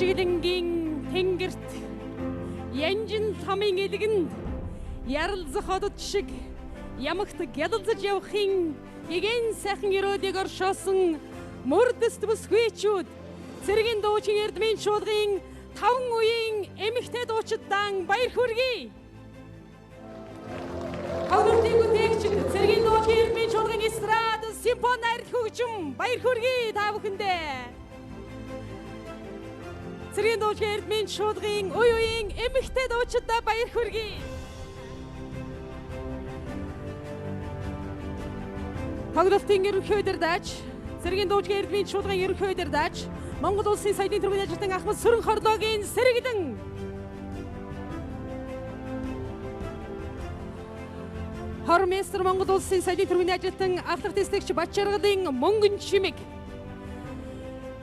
S2: Шигдэнгийн тэнгэрт янжин тамын элгэнд яралзах одод шиг ямагт гялалзаж явахын гэгэн сайхан өрөөдийг оршоосон мөрдөс бүсгүйчүүд цэргийн дуучин Эрдмийн чуулгын 5 үеийн эмэгтэй дуучиддан баяр хүргэе. Хаврын бүтээгч цэргийн дуучин Эрдмийн чуулгын эстрад симфониар хөгжим баяр хүргэе та бүхэндээ. Цэргийн дуучин Эрдмийн чуулгын үеийн эмэгтэй дуучидаа баяр хүргэе. Тоглолтын ерөнхий удирдаач, цэргийн дуучин Эрдмийн чуулгын ерөнхий удирдаач, Монгол улсын соёлын тэргүүний ажилтан Ахмад Сүрэн хорлоогийн Сэргэлэн. Хормейстер Монгол улсын соёлын тэргүүний ажилтан ахлах дэстэгч Бачаргалын мөнгөн чимэг.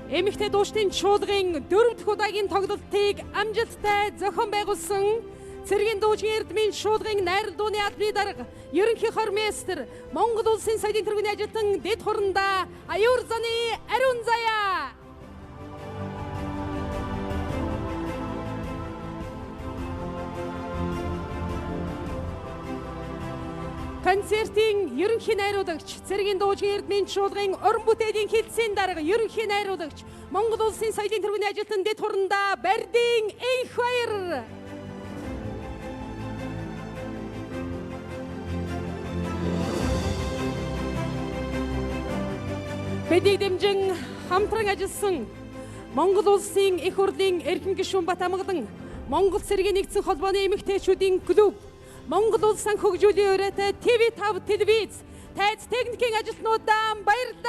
S2: Эмэгтэй дуучдын чуулгын 4 дахь удаагийн тоглолтыг амжилттай зохион байгуулсан цэргийн дуучин Эрдмийн чуулгын найрал дууны албаны дарга ерөнхий хормейстер Монгол улсын соёлын тэргүүний ажилтан дэд хурандаа аюур заны ариун заяа. Концертын ерөнхий найруулагч, Цэргийн дуужийн эрдмийн чуулган уран бүтээлийн хэлтсийн дарга ерөнхий найруулагч, Монгол улсын соёлын тэргүүний ажилтан дэд хурандаа Бардийн энх баяр. Бидний дэмжин хамтран ажилласан Монгол улсын их хурлын эрхэм гишүүн Батамгалан, Монгол цэргийн нэгдсэн холбооны эмэгтэйчүүдийн клуб, Монгол улс сан хөгжүүлийн ураатай TV5 телевиз, тайз техникийн ажилтнуудаа баярлалаа.